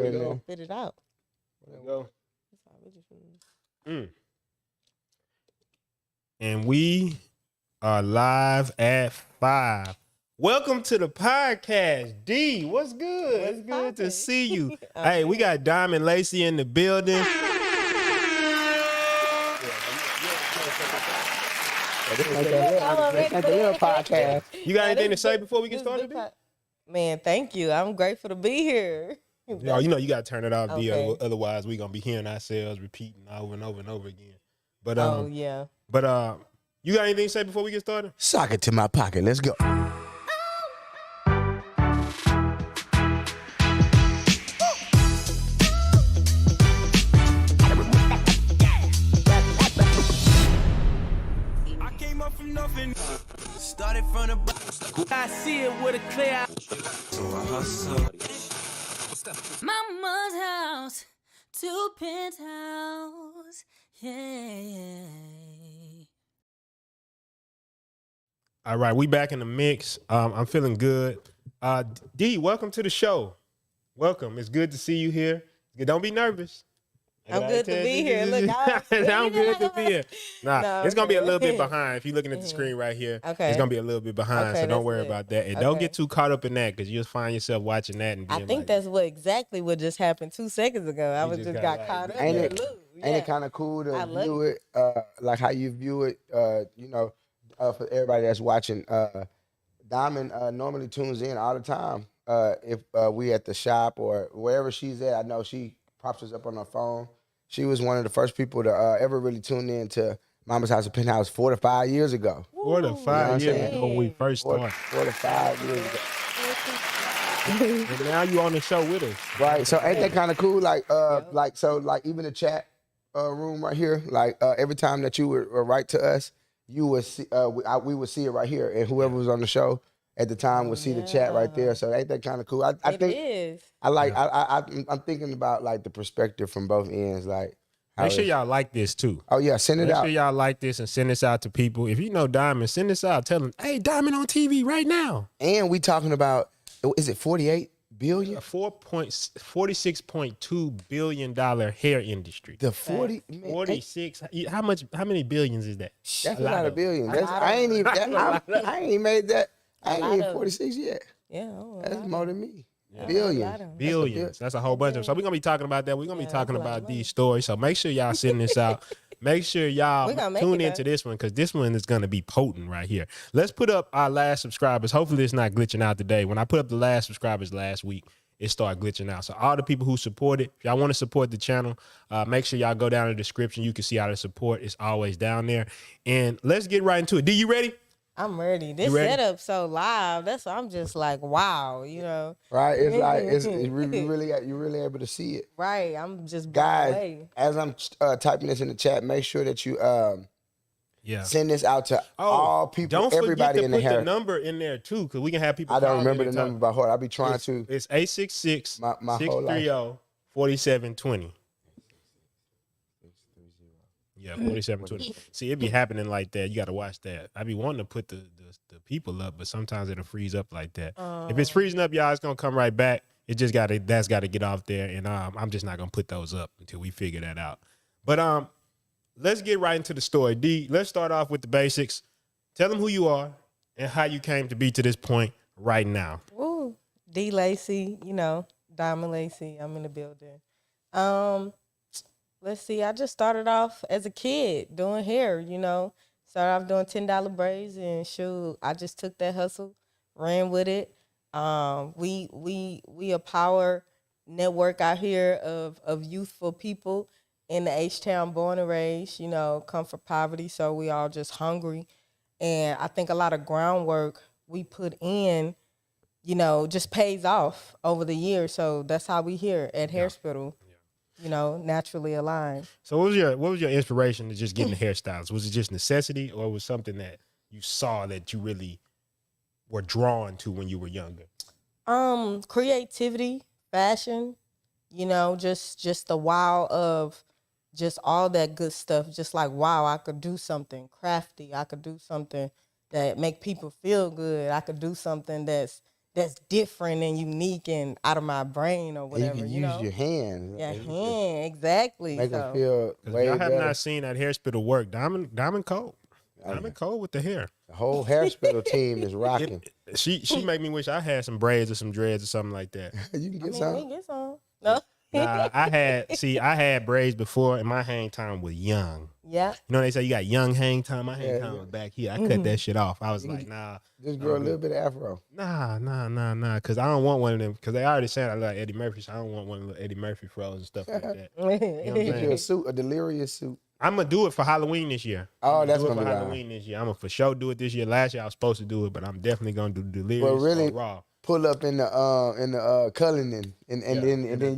we go. Spit it out. There we go. That's all we just And we are live at 5. Welcome to the podcast, D. What's good? What's It's good to poppin'? see you. Hey, we got Diamond Layce in the building. Podcast. You got anything to say before we get started? D? Man, thank you. I'm grateful to be here. Yo, you know you gotta turn it off, D. Okay. Otherwise, we gonna be hearing ourselves repeating over and over and over again. But Oh yeah. But you got anything to say before we get started? Sock it to my pocket. Let's go. Started from the bottom. I see it with a clear eye. So I hustle. Mama's house to Penthouse. Yeah. All right, we back in the mix. I'm feeling good. D, welcome to the show. Welcome. It's good to see you here. Don't be nervous. I'm good to be here. Look, I'm good to be here. Nah, No, it's gonna be a okay. little bit behind. If you're looking at the screen right here, Okay. it's gonna be a little bit behind. Okay, so don't that's worry good. about that. And don't Okay. get too caught up in that because you'll find yourself watching that and being I think like, that's what just happened 2 seconds ago. I You was just just got got like- caught up. Ain't in it- the loop. Ain't it Yeah. kind of cool to I love view it like how you view it? For everybody that's watching, Diamond normally tunes in all the time. If we at the shop or wherever she's at, I know she pops us up on her phone. She was one of the first people to ever really tune in to Mama's House of Penthouse 4 to 5 years ago. 4 to 5 You know what I'm years saying? ago when we first 4 started. 4 to 5 years ago. And now you on the show with us. Right. So ain't that kind of cool? Like even the chat room right here. Like every time that you would write to us, you would see we would see it right here, and whoever was on the show at the time would see the chat right there. So ain't that kind of cool? I It think is. I like I'm thinking about like the perspective from both ends. Like how Make sure it's- y'all like this too. Oh yeah, send it Make out. sure y'all like this and send this out to people. If you know Diamond, send this out. Tell them, hey, Diamond on TV right now. And we talking about, is it 48 billion? A $46.2 billion hair industry. The 40. Man, 46. How many billions is that? That's a lot of billion. That's, lot I ain't even. I ain't even made that. I ain't lot even of 46 yet. Yeah. Oh, That's wow. more than me. lot Billions. of- Billions. That's a whole bunch of them. So we're gonna be talking about that. We're gonna be Yeah, talking that's a lot about of these stories. So make sure y'all send this out. Make sure y'all We gonna make tune it, into though. this one because this one is gonna be potent right here. Let's put up our last subscribers. Hopefully it's not glitching out today. When I put up the last subscribers last week, it started glitching out. So all the people who support it, if y'all want to support the channel, make sure y'all go down in the description. You can see how to support. It's always down there. And let's get right into it. D, you ready? I'm ready. This ready? setup so live. That's why I'm just like, wow, you know. Right? It's like you're really able to see it. Right. I'm just blown Guys, away. as I'm typing this in the chat, make sure that you Yeah. send this out to all people, Don't everybody forget in to the put hair. the number in there too, because we can have people. I don't call remember the anytime. number by heart. I'll be trying to. It's 866 My whole life. 630 4720. Yeah, 4720. See, it be happening like that. You got to watch that. I be wanting to put the people up, but sometimes it'll freeze up like that. If it's freezing up, y'all, it's gonna come right back. It just that's got to get off there, and I'm just not gonna put those up until we figure that out. But let's get right into the story. D, let's start off with the basics. Tell them who you are and how you came to be to this point right now. Woo. D Lacey, you know, Diamond Lacey. I'm in the building. Let's see. I just started off as a kid doing hair, you know. Started off doing $10 braids and shoot. I just took that hustle, ran with it. We a power network out here of youthful people in the H-Town, born and raised, you know, come from poverty. So we all just hungry. And I think a lot of groundwork we put in, you know, just pays off over the years. So that's how we here at Hairspittle, you know, naturally aligned. So what was your inspiration to just getting hairstyles? Was it just necessity, or was something that you saw that you really were drawn to when you were younger? Creativity, fashion, you know, just the wow of just all that good stuff. Just like, wow, I could do something crafty. I could do something that make people feel good. I could do something that's that's different and unique and out of my brain or And whatever. you can You use know, your hands. yeah, Like, you just exactly. make them So feel If way y'all have better. not seen that hair spittle work, Diamond Cold. Oh, yeah. Diamond Cold with the hair. The whole hair spittle team is rocking. She made me wish I had some braids or some dreads or something like that. You can I get mean, some. we get some. No. Nah, I had braids before, and my hang time was young. Yeah. You know they say you got young hang time. My hang Yeah, time yeah. was back here. I cut that shit off. I was like, nah, Just grow a little bit of afro. nah, because I don't want one of them. Because they already said I like Eddie Murphy, so I don't want one of the Eddie Murphy froze and stuff like that. You know what I'm Get you saying? a suit, a delirious suit. I'm gonna do it for Halloween this year. Oh, I'm that's do it gonna for be wild. Halloween this year. I'm gonna for sure do it this year. Last year I was supposed to do it, but I'm definitely gonna do delirious Well, really, or raw. pull up in the Cullinan, and then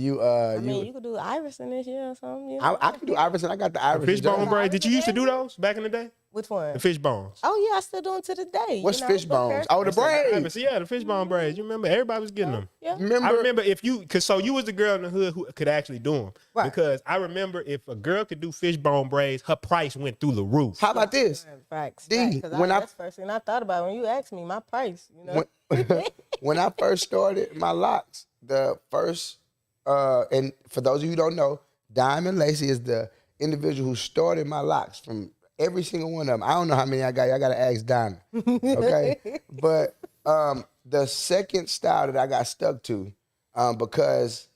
you I mean, you could do Iverson this year or something. You know? I can do Iverson. I got the The Iverson. fishbone jersey. braids. Did you used to do those back in the day? Which one? The fish bones. Oh yeah, I still do them to the day. What's you know, fish bones? Oh, the braids. Yeah, the fishbone braids. You remember everybody was getting them. Yeah. Remember? I remember so you was the girl in the hood who could actually do them. Right. Because I remember if a girl could do fishbone braids, her price went through the roof. How about this? Facts. D, Because when I- that's the first thing I thought about when you asked me my price. You know. When I first started my locks, the first and for those of you who don't know, Diamond Layce is the individual who started my locks from every single one of them. I don't know how many I got. I got to ask Diamond. Okay, but the second style that I got stuck to, because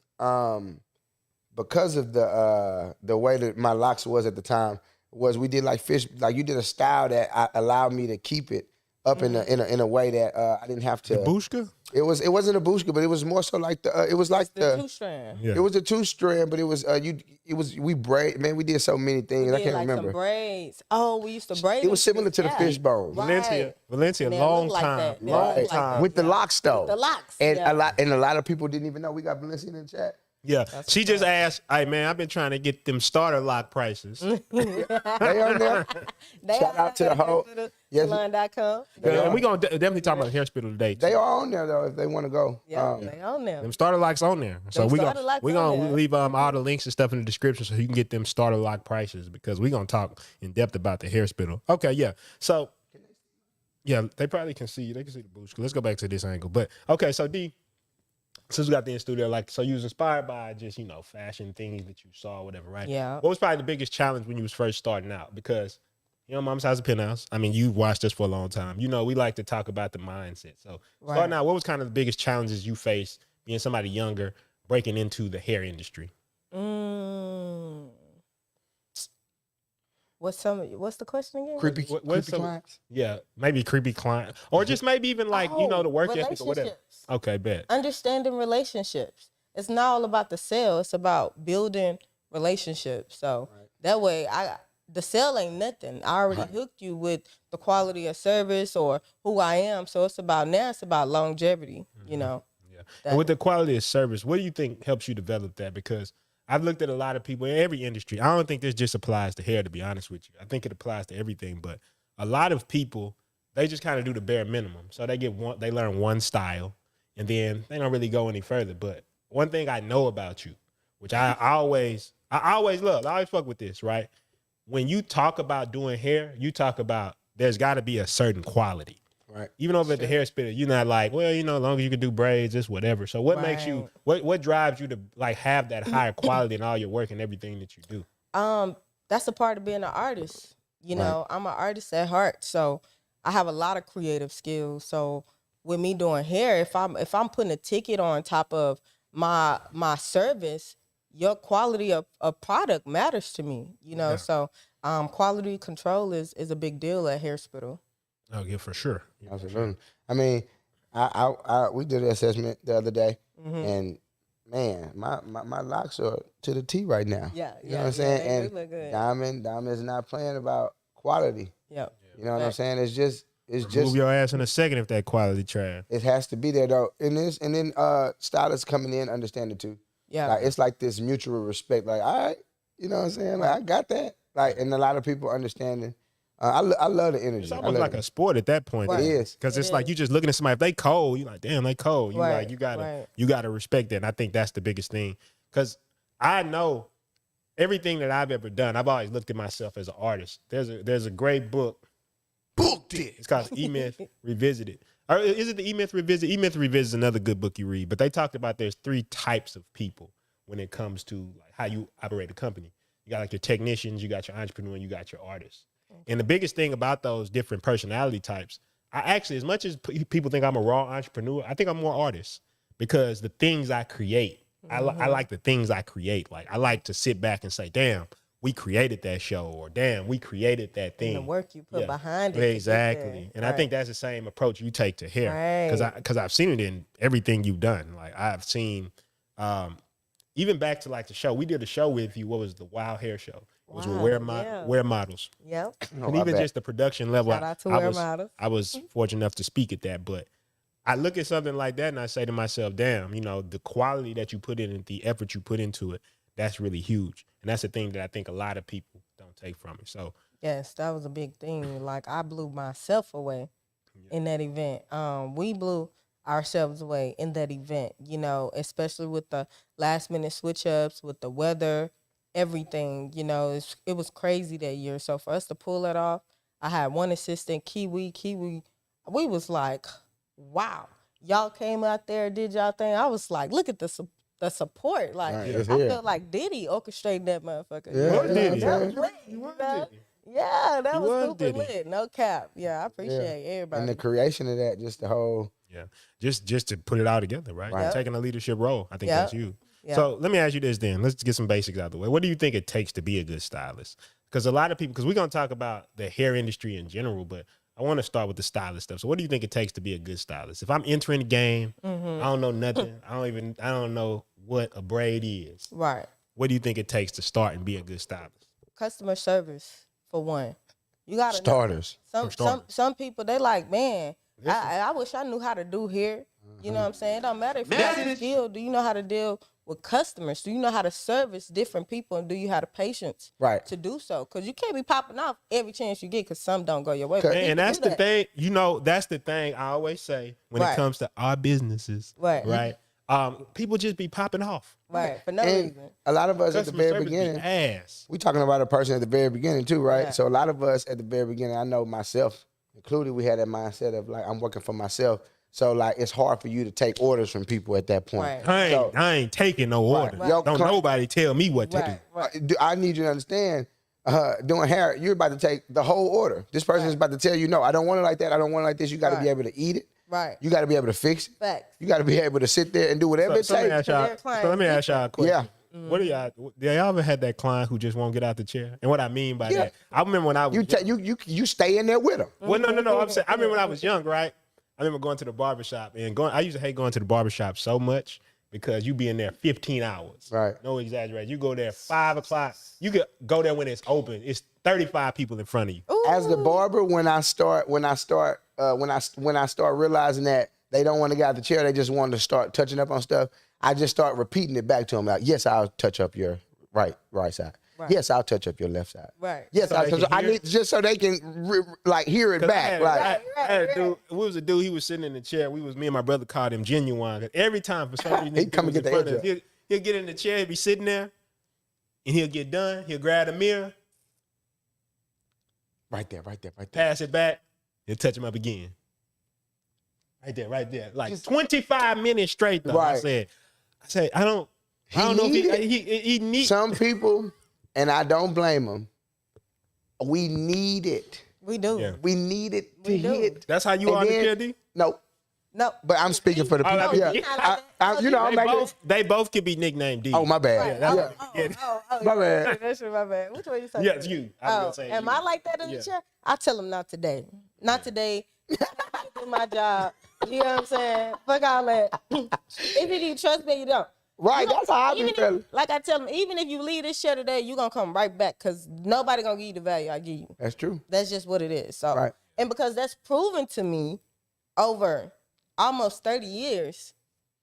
of the way that my locks was at the time, was we did like fish, like you did a style that allowed me to keep it up in a way that I didn't have to. Bushka? It wasn't a bushka, but it was more so like it was like the two strand. Yeah. it was a 2-strand, but it was we braid, man, we did so many things. I Did can't like remember. some braids. Oh, we used to braid. It was them similar to the yeah. fish bones. Right. Valencia, And they long look like time. that. They Long look like time. that. With the locks though. The locks. And yeah. a lot of people didn't even know. We got Valencia in the chat. Yeah. She just asked, hey man, I've been trying to get them starter lock prices. They on there. Shout out to the whole. Yes, Salon.com. And we gonna definitely talk about the hair spittle today. they are on there though if they want to go. Yeah, they on there. Them starter locks on there. So Them we starter gonna locks we on gonna there. leave all the links and stuff in the description so you can get them starter lock prices because we gonna talk in depth about the hair spittle. Okay, yeah. So yeah, they probably can see you. They can see the boost. Let's go back to this angle. But okay, so D, since we got the in studio, like so you was inspired by just, fashion things that you saw, whatever, right? Yeah. What was probably the biggest challenge when you was first starting out? Because Mom's House of Penthouse. I mean, you've watched us for a long time. We like to talk about the mindset. So starting out, what was kind of the biggest challenges you faced being somebody younger, breaking into the hair industry? What's the question again? Creepy, What's creepy some- clients. Yeah, maybe creepy client, or just maybe even like the work ethic or whatever. relationships. Okay, bet. Understanding relationships. It's not all about the sale. It's about building relationships. So that way, the sale ain't nothing. I already hooked you with the quality of service or who I am. So it's about longevity. Yeah. And with the quality of service, what do you think helps you develop that? Because I've looked at a lot of people in every industry. I don't think this just applies to hair, to be honest with you. I think it applies to everything. But a lot of people, they just kind of do the bare minimum. So they learn one style, and then they don't really go any further. But one thing I know about you, which I always love, I always fuck with this, right? When you talk about doing hair, you talk about there's got to be a certain quality. Right. Even over at the hair spitter, you're not like, well, as long as you can do braids, just whatever. So what makes you, what drives you to like have that higher quality in all your work and everything that you do? That's a part of being an artist. I'm an artist at heart, so I have a lot of creative skills. So with me doing hair, if I'm putting a ticket on top of my service, your quality of product matters to me. So quality control is a big deal at Hair Spittle. Oh yeah, for sure. Absolutely. I mean, we did an assessment the other day, and man, my locks are to the T right now. Yeah, you know what I'm saying. they do And look good. Diamond is not playing about quality. Yep. You know what I'm saying? It's just Move your ass in a second if that quality trash. it has to be there though. And then stylists coming in understand it too. Yeah. Like it's like this mutual respect. Like, all right, you know what I'm saying? Like I got that. Like, and a lot of people understanding. I love the energy. It's I almost love like it. a sport at that point. Right. It is. Because it's It like is. you just looking at somebody. If they cold, you like, damn, they cold. You Right, like, right. you gotta respect that. And I think that's the biggest thing. Because I know everything that I've ever done, I've always looked at myself as an artist. There's a great book. Booked it. It's called E-Myth Revisited. Or is it the E-Myth Revisit? E-Myth Revisit is another good book you read, but they talked about there's 3 types of people when it comes to like how you operate a company. You got like your technicians, you got your entrepreneur, and you got your artists. And the biggest thing about those different personality types, I actually, as much as people think I'm a raw entrepreneur, I think I'm more artist because the things I create, I like the things I create. Like I like to sit back and say, damn, we created that show, or damn, we created that thing. And the work you put behind it. Exactly. And I think that's the same approach you take to hair. Because I've seen it in everything you've done. Like I've seen, even back to like the show. We did a show with you. What was the Wild Hair Show? It was with Wear Models. Yep. And even just the production level. Shout out to Wear Models. I was fortunate enough to speak at that. But I look at something like that and I say to myself, damn, you know, the quality that you put in and the effort you put into it, that's really huge. And that's the thing that I think a lot of people don't take from it. So yes, that was a big thing. Like I blew myself away in that event. We blew ourselves away in that event, you know, especially with the last minute switch ups, with the weather, everything, you know, it was crazy that year. So for us to pull it off, I had one assistant, Kiwi, we was like, wow, y'all came out there, did y'all thing. I was like, look at the support. Like, I felt like Diddy orchestrated that motherfucker. Yeah, that was super lit. No cap. Yeah, I appreciate everybody. And the creation of that, just the whole. Yeah, just to put it all together, right? Yep. Taking a leadership role. I think that's you. Yep. So let me ask you this then. Let's get some basics out of the way. What do you think it takes to be a good stylist? Because a lot of people, because we're going to talk about the hair industry in general, but I want to start with the stylist stuff. So what do you think it takes to be a good stylist? If I'm entering the game, I don't know nothing. I don't know what a braid is. Right. What do you think it takes to start and be a good stylist? Customer service, for one. You got to starters. Some people, they like, man, I wish I knew how to do hair. You know what I'm saying? It don't matter if you got the skill. Do you know how to deal with customers? Do you know how to service different people? And do you have the patience to do so? Because you can't be popping off every chance you get because some don't go your way. And that's the thing. You know, that's the thing I always say when it comes to our businesses. Right. People just be popping off. Right. For no reason. A lot of us at the very beginning. We talking about a person at the very beginning too, right? Yeah. So a lot of us at the very beginning, I know myself included, we had that mindset of like, I'm working for myself. So like, it's hard for you to take orders from people at that point. Right. I ain't taking no orders. Right. Don't nobody tell me what to do. Right. I need you to understand, doing hair, you're about to take the whole order. This person is about to tell you, no, I don't want it like that. I don't want it like this. You got to be able to eat it. Right. You got to be able to fix it. Facts. You got to be able to sit there and do whatever it takes. Let me ask y'all a question. Yeah. What do y'all ever had that client who just won't get out the chair? And what I mean by that, I remember when I was you stay in there with them. Well, no. I'm saying I remember when I was young, right? I remember going to the barbershop and I used to hate going to the barbershop so much because you be in there 15 hours. Right. No exaggeration. You go there 5 o'clock. You could go there when it's open. It's 35 people in front of you. Ooh. As the barber, when I start realizing that they don't want to get out the chair, they just want to start touching up on stuff, I just start repeating it back to them. Like, yes, I'll touch up your right side. Right. Yes, I'll touch up your left side. Right. Yes, so I need just so they can hear it back. I had a dude. It was a dude. He was sitting in the chair. Me and my brother called him Genuine. Every time for some reason he'd come and get the edge. He'll get in the chair. He'll be sitting there, and he'll get done. He'll grab the mirror. Right there. Pass it back. He'll touch him up again. Right there. Like 25 minutes straight though. Right. I said, I don't know if he needs some people. And I don't blame them. We need it. We do. Yeah. We need it to hit. That's how you are, KD? No. But I'm speaking for the people. They both could be nicknamed D. Oh, my bad. My bad. That's my bad. Which one you say? Yeah, it's you. Am I like that in the chair? I tell them not today. Not today. I do my job. You know what I'm saying? Fuck all that. If you do trust me, you don't. Right, that's how I be feeling. Like I tell them, even if you leave this show today, you're going to come right back because nobody going to give you the value I give you. That's true. That's just what it is. So, and because that's proven to me over almost 30 years,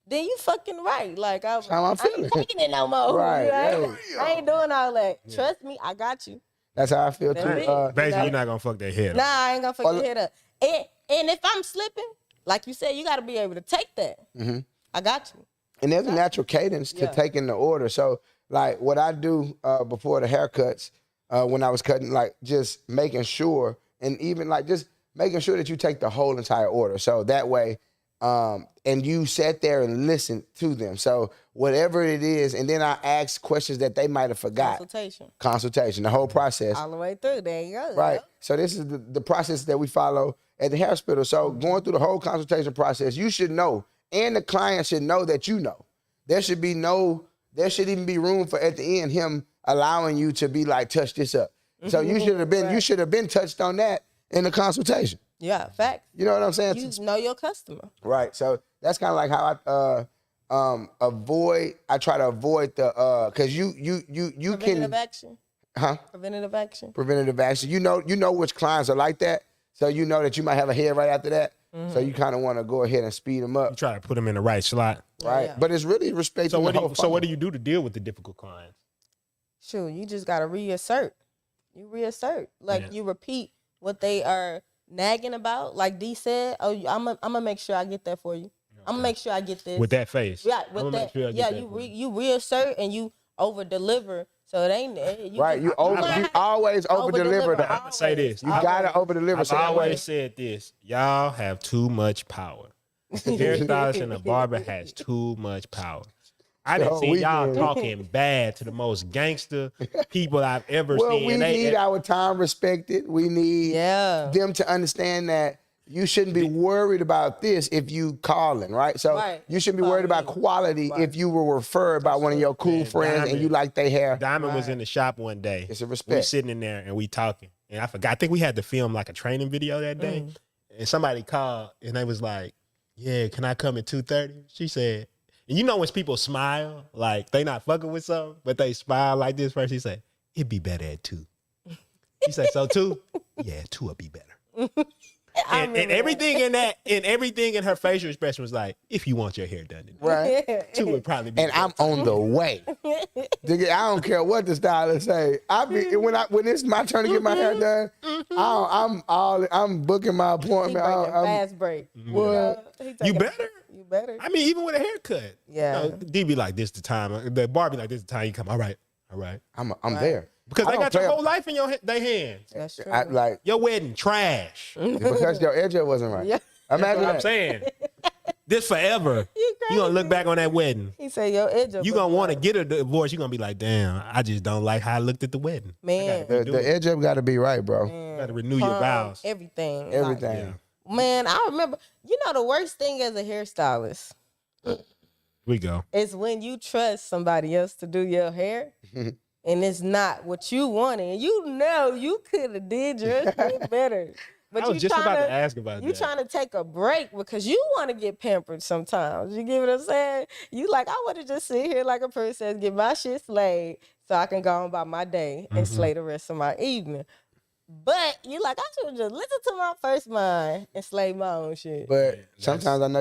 then you fucking right. Like, I ain't taking it no more. Right. I ain't doing all that. Yeah. Trust me, I got you. That's how I feel too. Basically, you're not going to fuck that head up. Nah, I ain't going to fuck your head up. And if I'm slipping, like you said, you got to be able to take that. Mm-hmm. I got you. And there's a natural cadence to taking the order. So, like, what I do before the haircuts, when I was cutting, like, just making sure, and even, like, just making sure that you take the whole entire order. So that way, and you sat there and listened to them. So whatever it is, and then I asked questions that they might have forgot. Consultation, the whole process. All the way through. There you go. Right. So this is the process that we follow at the hair hospital. So going through the whole consultation process, you should know, and the client should know that you know. There should even be room for at the end him allowing you to be like, touch this up. So you should have been touched on that in the consultation. Yeah, facts. You know what I'm saying? You know your customer. Right. So that's kind of like how I try to avoid the because you Preventative action. Huh? Preventative action. Preventative action. You know which clients are like that. So you know that you might have a head right after that. So you kind of want to go ahead and speed them up. You try to put them in the right slot. Right. Yeah. But it's really respecting So the what do you do to deal with the difficult clients? Sure, you just gotta reassert. You reassert. Like you repeat what they are nagging about. Like D said, I'm gonna make sure I get that for you. I'm gonna make sure I get this. With that face. Yeah, with that. Sure you reassert and you over deliver. So it ain't right. You always over deliver. I'm gonna say this. You gotta over deliver. I've always said this. Y'all have too much power. The hairstylist and the barber has too much power. I didn't see y'all talking bad to the most gangster people I've ever seen. We need our time respected. We need them to understand that you shouldn't be worried about this if you calling, right? So you shouldn't be worried about quality if you were referred by one of your cool friends and you like their hair. Diamond was in the shop one day. It's a respect. We were sitting in there and we talking. And I forgot. I think we had to film like a training video that day. And somebody called and they was like, yeah, can I come at 2:30? She said, and you know when people smile, like they not fucking with something, but they smile like this first. She said, it'd be better at 2. She said, so 2? Yeah, 2 would be better. And everything in her facial expression was like, if you want your hair done today. Right. 2 would probably be and better. I'm on the way. Nigga, I don't care what the stylist say. When it's my turn to get my hair done, I'm booking my appointment. Fast break. What? You better. You better. I mean, even with a haircut. Yeah. You know, D be like, this the time. The bar be like, this the time you come. All right. I'm there. Because they got your whole life in their hands. That's true. Your wedding trash. Because your edge wasn't right. Yeah. Imagine That's what I'm saying. This forever. You gonna look back on that wedding. He said your edge. You gonna want to get a divorce. You gonna be like, damn, I just don't like how I looked at the wedding. Man, the edge up got to be right, bro. You got to renew your vows. Everything. Everything. Man, I remember. You know the worst thing as a hairstylist. We go. Is when you trust somebody else to do your hair. And it's not what you wanted. You know you could have did your thing better. But I was just about to ask about that. You trying to take a break because you want to get pampered sometimes. You get what I'm saying? You like, I want to just sit here like a princess, get my shit slayed so I can go on about my day and slay the rest of my evening. But you like, I should just listen to my first mind and slay my own shit. But sometimes I know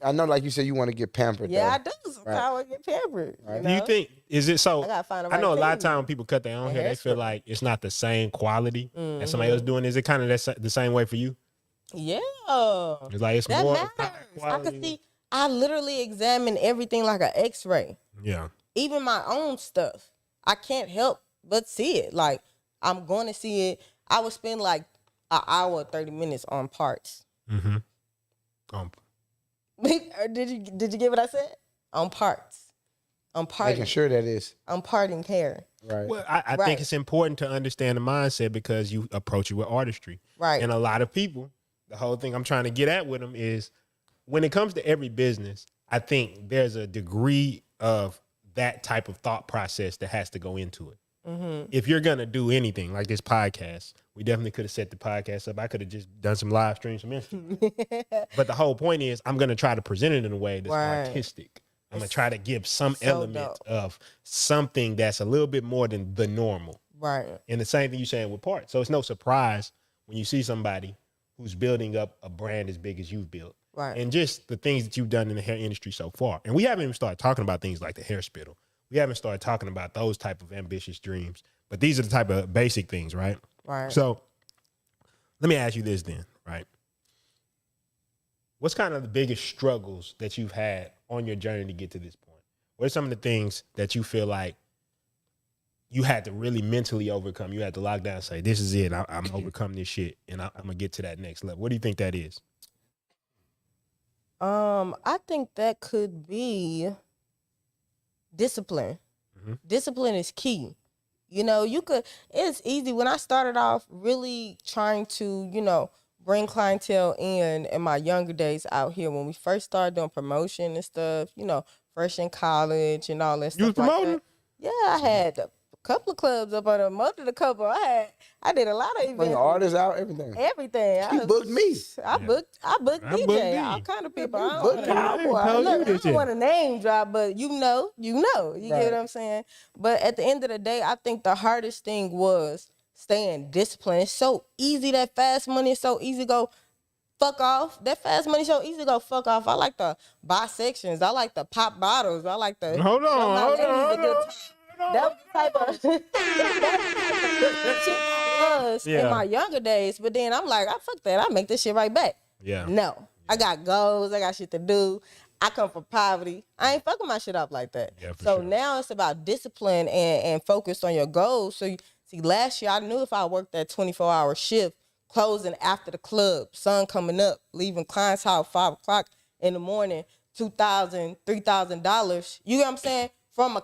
I know, like you said, you want to get pampered. Yeah, though. I do. Sometimes I want to get pampered. Right. Do you think, is it so? I gotta find the I know right a lot of thing. times when people cut their own hair, they feel like it's not the same quality as somebody else doing. Is it kind of the same way for you? Yeah. It's like it's That more matters. I quality. can see. I literally examine everything like an X-ray. Yeah. Even my own stuff. I can't help but see it. Like I'm going to see it. I would spend like an hour, 30 minutes on parts. Mm-hmm. Did you get what I said? On parts. On parting. Making sure that is. I'm parting hair. Right. Well, I think it's important to understand the mindset because you approach it with artistry. Right. And a lot of people, the whole thing I'm trying to get at with them is when it comes to every business, I think there's a degree of that type of thought process that has to go into it. If you're going to do anything like this podcast, we definitely could have set the podcast up. I could have just done some live streams from Instagram. But the whole point is I'm going to try to present it in a way that's artistic. I'm going to try to give some element of something that's a little bit more than the normal. Right. And the same thing you're saying with parts. So it's no surprise when you see somebody who's building up a brand as big as you've built. Right. And just the things that you've done in the hair industry so far. And we haven't even started talking about things like the hair spittle. We haven't started talking about those type of ambitious dreams. But these are the type of basic things, right? Right. So let me ask you this then, right? What's kind of the biggest struggles that you've had on your journey to get to this point? What are some of the things that you feel like you had to really mentally overcome. You had to lock down and say, this is it. I'm overcome this shit and I'm going to get to that next level. What do you think that is? I think that could be discipline. Discipline is key. You know, it's easy. When I started off really trying to, you know, bring clientele in my younger days out here, when we first started doing promotion and stuff, you know, fresh in college and all that stuff. You was promoting? Like that. Yeah, I had a couple of clubs up on more than a couple. I did a lot of events. Bring the artists out, everything. Everything. You booked me. I booked DJ, all kind of people. I don't want to name drop, but you know. You get what I'm saying? But at the end of the day, I think the hardest thing was staying disciplined. It's so easy, that fast money is so easy to go fuck off. That fast money so easy to go fuck off. I like the buy sections. I like the pop bottles. I like the Hold on. That was the type of shit I was in my younger days. But then I'm like, fuck that. I make this shit right back. Yeah. No. I got goals. I got shit to do. I come from poverty. I ain't fucking my shit up like that. Yeah, so now it's about discipline and focus on your goals. So see, last year I knew if I worked that 24-hour shift, closing after the club, sun coming up, leaving clients' house 5 o'clock in the morning, $2,000, $3,000. You get what I'm saying? From a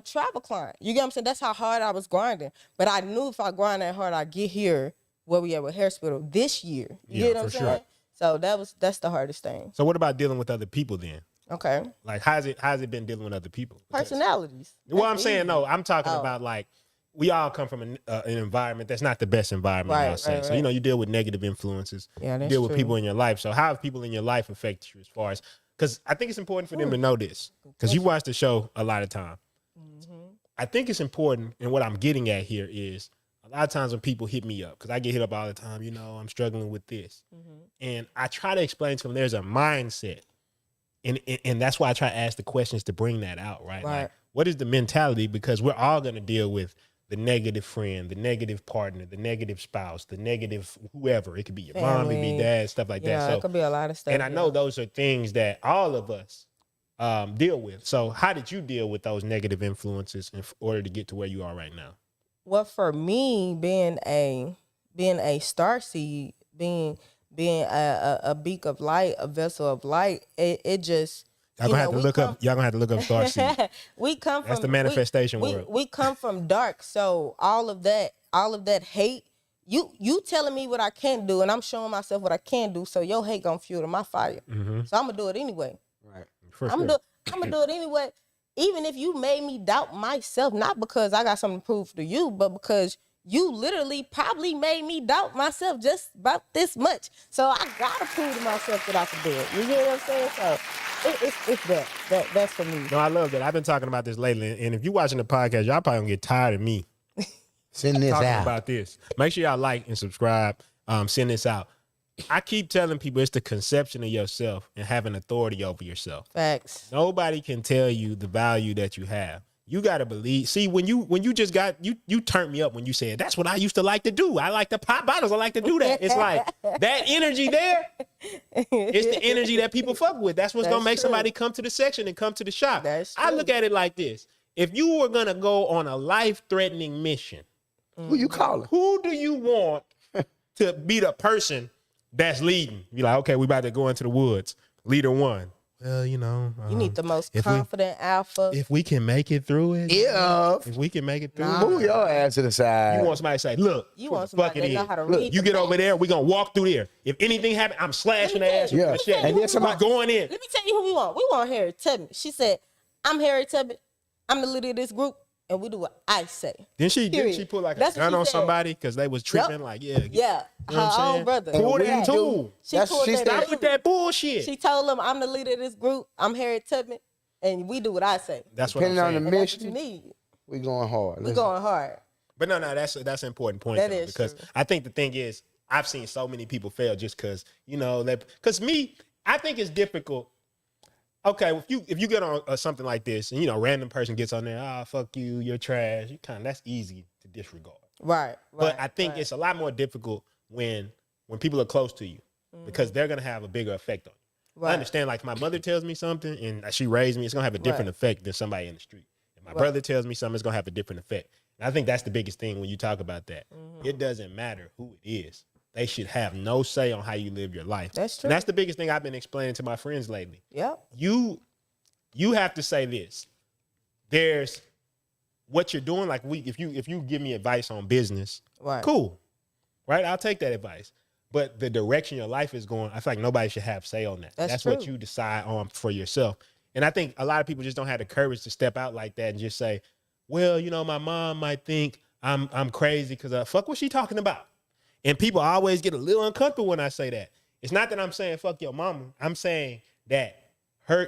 travel client. You get what I'm saying? That's how hard I was grinding. But I knew if I grind that hard, I'd get here where we at with Hairspittle this year. You get what I'm saying? Sure. So that's the hardest thing. So what about dealing with other people then? Okay. Like how's it been dealing with other people? Personalities. Well, I'm saying no. I'm talking about like we all come from an environment that's not the best environment. I'll say. So you know you deal with negative influences. Yeah, that's you deal with true. people in your life. So how have people in your life affected you as far as? Because I think it's important for them to know this. Because you watch the show a lot of time. I think it's important, and what I'm getting at here is a lot of times when people hit me up, because I get hit up all the time, you know, I'm struggling with this. And I try to explain to them there's a mindset. And that's why I try to ask the questions to bring that out, right? Like, what is the mentality? Because we're all going to deal with the negative friend, the negative partner, the negative spouse, the negative whoever. It could be your mom, it could be dad, stuff like that. Yeah, it could be a lot of stuff. And I know those are things that all of us deal with. So how did you deal with those negative influences in order to get to where you are right now? Well, for me, being a starseed, being a beak of light, a vessel of light, it just Y'all gonna have to look up Starseed. We come from that's the manifestation world. We come from dark, so all of that hate. You telling me what I can't do, and I'm showing myself what I can do. So your hate gonna fuel my fire. So I'm gonna do it anyway. Right. I'm gonna do it anyway. Even if you made me doubt myself, not because I got something to prove to you, but because you literally probably made me doubt myself just about this much. So I gotta prove to myself that I can do it. You get what I'm saying? So it's that's for me. No, I love that. I've been talking about this lately, and if you're watching the podcast, y'all probably gonna get tired of me. Send this talking out about this. Make sure y'all like and subscribe. Send this out. I keep telling people it's the conception of yourself and having authority over yourself. Facts. Nobody can tell you the value that you have. You gotta believe. See, when you just got you turned me up when you said that's what I used to like to do. I like to pop bottles. I like to do that. It's like that energy there. It's the energy that people fuck with. That's what's gonna make somebody come to the section and come to the shop. I look at it like this: if you were gonna go on a life-threatening mission, who you calling? Who do you want to be the person that's leading? Be like, okay, we about to go into the woods. Leader one. Well, you know, you need the most confident alpha. If we can make it through it, if we can make it through, move your ass to the side. You want somebody to say, "Look, you want somebody that know how to read. You get over there, we gonna walk through there. If anything happens, I'm slashing the ass. Yeah, and then somebody going in. Let me tell you who we want. We want Harriet Tubman. She said, "I'm Harriet Tubman. I'm the leader of this group, and we do what I say." Didn't she pull like a gun on somebody because they was tripping? Like, yeah, you know her own brother. Pull that tool. She stopped with that bullshit. She told him, "I'm the leader of this group. I'm Harriet Tubman, and we do what I say." That's what I'm saying. Depending on the mission, that's what you need. We going hard. We going hard. But no, that's an important point. That though, is because true. I think the thing is, I've seen so many people fail just because I think it's difficult. Okay, if you get on something like this, and random person gets on there, fuck you, you're trash. That's easy to disregard. Right. But I think it's a lot more difficult when people are close to you because they're gonna have a bigger effect on you. Right. I understand. Like, my mother tells me something and she raised me, it's gonna have a different effect than somebody in the street. If my brother tells me something, it's gonna have a different effect. I think that's the biggest thing when you talk about that. It doesn't matter who it is. They should have no say on how you live your life. That's true. And that's the biggest thing I've been explaining to my friends lately. Yep. You have to say this. There's what you're doing. Like if you give me advice on business, Right. cool, right? I'll take that advice. But the direction your life is going, I feel like nobody should have say on that. That's what true. you decide on for yourself. And I think a lot of people just don't have the courage to step out like that and just say, well, you know, my mom might think I'm crazy because fuck what she talking about. And people always get a little uncomfortable when I say that. It's not that I'm saying fuck your mama. I'm saying that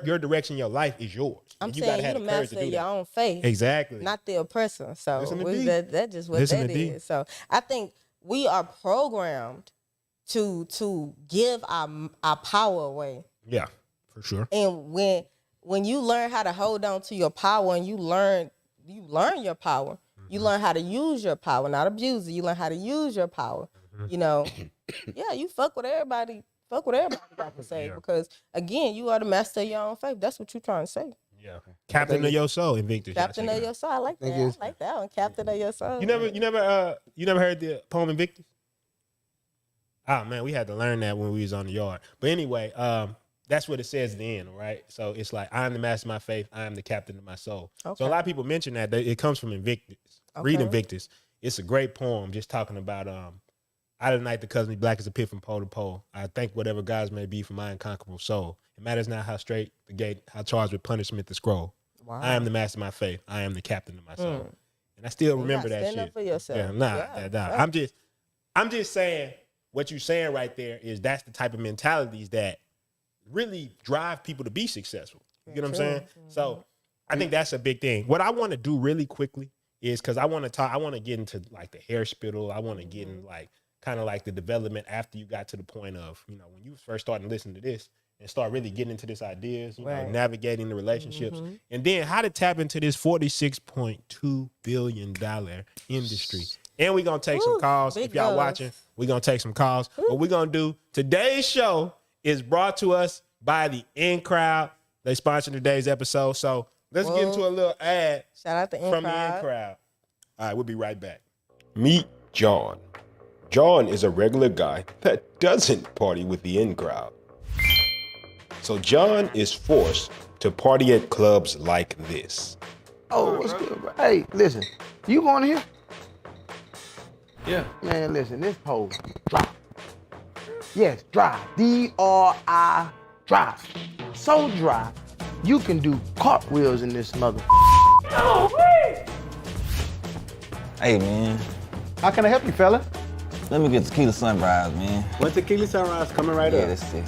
your direction in your life is yours. I'm and you saying gotta have you the the courage master to do of your that. own fate. Exactly. Not the oppressor. So Listen to D. that's just what Listen that to D. is. So I think we are programmed to give our power away. Yeah, for sure. And when you learn how to hold on to your power and you learn your power, you learn how to use your power, not abuse it. You learn how to use your power. You know, yeah, you fuck with everybody. Fuck with everybody got to say because again, you are the master of your own faith. That's what you're trying to say. Yeah. Captain of your soul, Invictus. Captain of your soul. I like that. I like that one. Captain of your soul. You never heard the poem Invictus? Oh man, we had to learn that when we was on the yard. But anyway, that's what it says at the end, right? So it's like, I am the master of my faith. I am the captain of my soul. Okay. So a lot of people mention that. It comes from Invictus. Okay. Read Invictus. It's a great poem just talking about out of the night that comes me black as a pit from pole to pole. I thank whatever gods may be for my unconquerable soul. It matters not how straight the gate, how charged with punishment the scroll. Wow. I am the master of my faith. I am the captain of my soul. And I still remember that shit. Stand up for yourself. Yeah, nah. I'm just saying what you're saying right there is that's the type of mentalities that really drive people to be successful. You get what I'm saying? So I think that's a big thing. What I want to do really quickly is because I want to get into like the hair spittle. I want to get in like kind of like the development after you got to the point of, you know, when you first started listening to this and start really getting into this ideas, you know, navigating the relationships, and then how to tap into this $46.2 billion industry. And we're going to take some calls. If y'all watching, we're going to take some calls. What we're going to do, today's show is brought to us by the In Crowd. They sponsored today's episode. So let's get into a little ad Shout out to from the In Crowd. All right, we'll be right back. Meet John. John is a regular guy that doesn't party with the In Crowd. So John is forced to party at clubs like this. Oh, what's good, bro? Hey, listen, you going here? Yeah. Man, listen, this pole drop. Yes, dry. D-R-I, dry. So dry, you can do cartwheels in this mother. Hey, man. How can I help you, fella? Let me get tequila sunrise, man. One tequila sunrise coming right Yeah, up. let's see.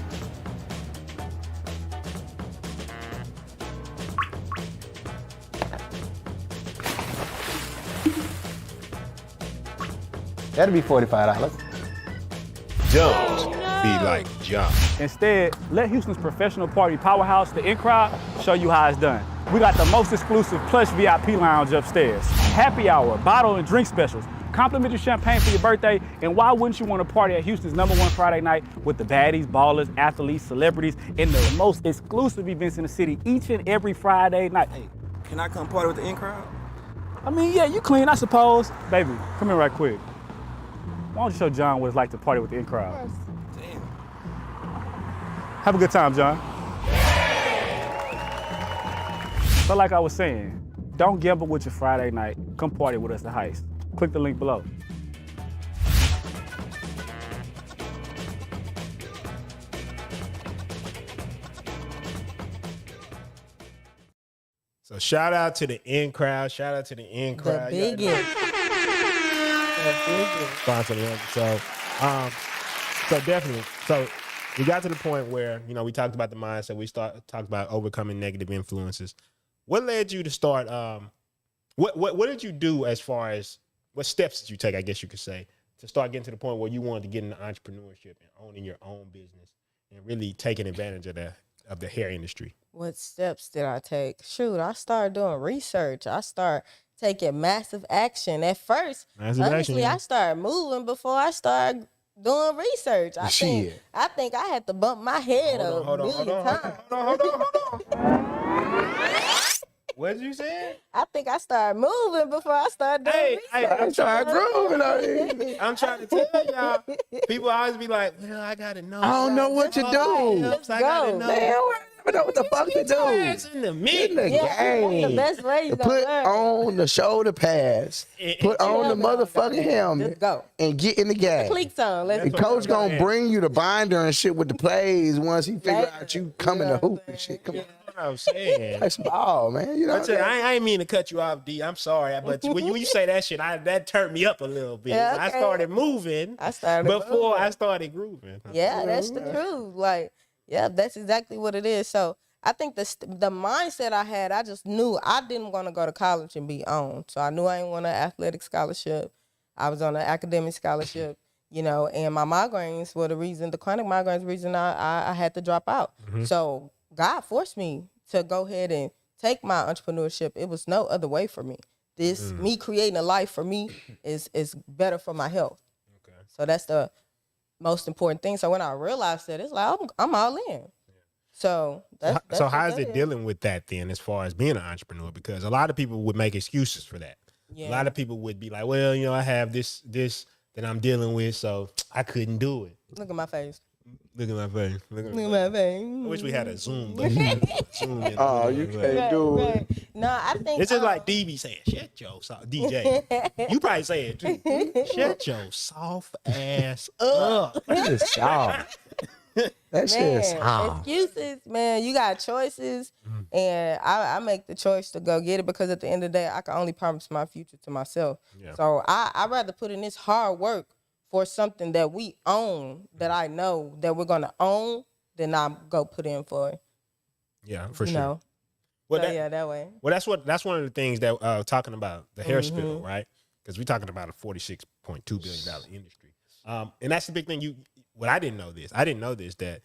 That'll be $45. Don't be like John. Instead, let Houston's professional party powerhouse, the In Crowd, show you how it's done. We got the most exclusive plush VIP lounge upstairs. Happy hour, bottle and drink specials, complimentary champagne for your birthday, and why wouldn't you want to party at Houston's #1 Friday night with the baddies, ballers, athletes, celebrities, and the most exclusive events in the city each and every Friday night. Hey, can I come party with the In Crowd? I mean, yeah, you clean, I suppose. Baby, come here right quick. Why don't you show John what it's like to party with the In Crowd? Damn. Have a good time, John. But like I was saying, don't gamble with your Friday night. Come party with us at Heist. Click the link below. So shout out to the In Crowd. Shout out to the In Crowd. The biggest. Sponsor the episode. So definitely. So we got to the point where, you know, we talked about the mindset. We talked about overcoming negative influences. What led you to start? What did you do as far as what steps did you take? I guess you could say to start getting to the point where you wanted to get into entrepreneurship and owning your own business and really taking advantage of the hair industry. What steps did I take? Shoot, I started doing research. I started taking massive action. At first, honestly, I started moving before I started doing research. I think I had to bump my head up a million times. Hold on. What did you say? I think I started moving before I started doing I'm trying to grooving on it. I'm trying to tell y'all. People always be like, well, I gotta know. I don't know what to do. Let's I gotta go. know. Man, I don't know what the fuck to do. It's in the mix. In the game. The best way you Put learn. on the shoulder pads. Put on the motherfucking helmet. Just go. And get in the game. Cleats on. Let's The go. coach gonna bring you the binder and shit with the plays once he figure out you coming to hoop and shit. Come on. That's what I'm saying. That's ball, man. You know what I'm saying? I ain't mean to cut you off, D. I'm sorry, but when you say that shit, that turned me up a little bit. Yeah, I okay. started moving. I started before moving. I started grooving. Yeah, that's the truth. Like, yeah, that's exactly what it is. So I think the mindset I had, I just knew I didn't want to go to college and be on. So I knew I didn't want an athletic scholarship. I was on an academic scholarship, you know, and my migraines were the chronic migraines, the reason I had to drop out. So God forced me to go ahead and take my entrepreneurship. It was no other way for me. Me creating a life for me is better for my health. Okay. So that's the most important thing. So when I realized that, it's like I'm all in. So that's So what how's that it is. dealing with that then, as far as being an entrepreneur? Because a lot of people would make excuses for that. Yeah. A lot of people would be like, well, you know, I have this that I'm dealing with, so I couldn't do it. Look at my face. Look at my face. Look at Look my at face. my face. I wish we had a Zoom button. Zoom in. Oh, you can't do it. Right. No, I think It's just like DB saying, shut your soft DJ. You probably say it too. Shut your soft ass up. That shit soft. That shit man, soft. excuses, man. You got choices, and I make the choice to go get it because at the end of the day, I can only promise my future to myself. Yeah. So I'd rather put in this hard work for something that we own, that I know that we're gonna own, than I go put in for it. Yeah, for You sure. know. Well, So that- yeah, that way. Well, that's one of the things that talking about the hair spittle, right? Because we're talking about a $46.2 billion industry, and that's the big thing. I didn't know this that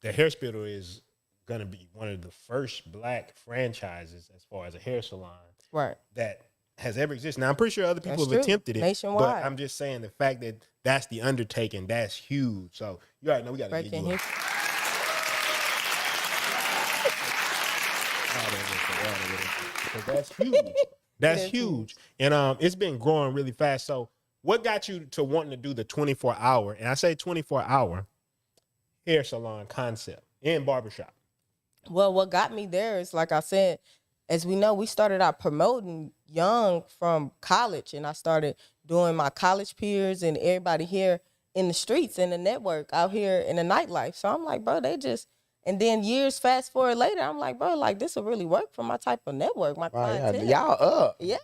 the hair spittle is gonna be one of the first black franchises as far as a hair salon Right. that has ever existed. Now I'm pretty sure other people That's have true. attempted it, Nationwide. but I'm just saying the fact that that's the undertaking, that's huge. So you already know we got to get Breaking you. history. That's huge. That's huge. And it's been growing really fast. So what got you to wanting to do the 24-hour, and I say 24-hour hair salon concept in barbershop? Well, what got me there is, like I said, as we know, we started out promoting young from college, and I started doing my college peers and everybody here in the streets, in the network, out here in the nightlife. So I'm like, bro, and then years fast forward later, I'm like, bro, like this will really work for my type of network, my clientele. Y'all up. Yeah,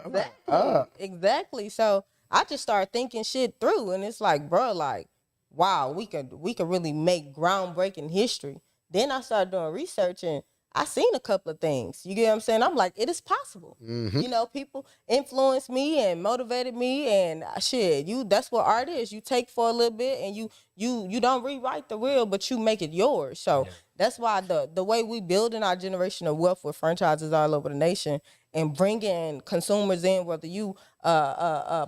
exactly. Exactly. So I just started thinking shit through, and it's like, bro, like, wow, we could really make groundbreaking history. Then I started doing research, and I seen a couple of things. You get what I'm saying? I'm like, it is possible. You know, people influenced me and motivated me, and shit, that's what art is. You take for a little bit, and you don't rewrite the wheel, but you make it yours. So that's why the way we building our generational wealth with franchises all over the nation and bringing consumers in, whether you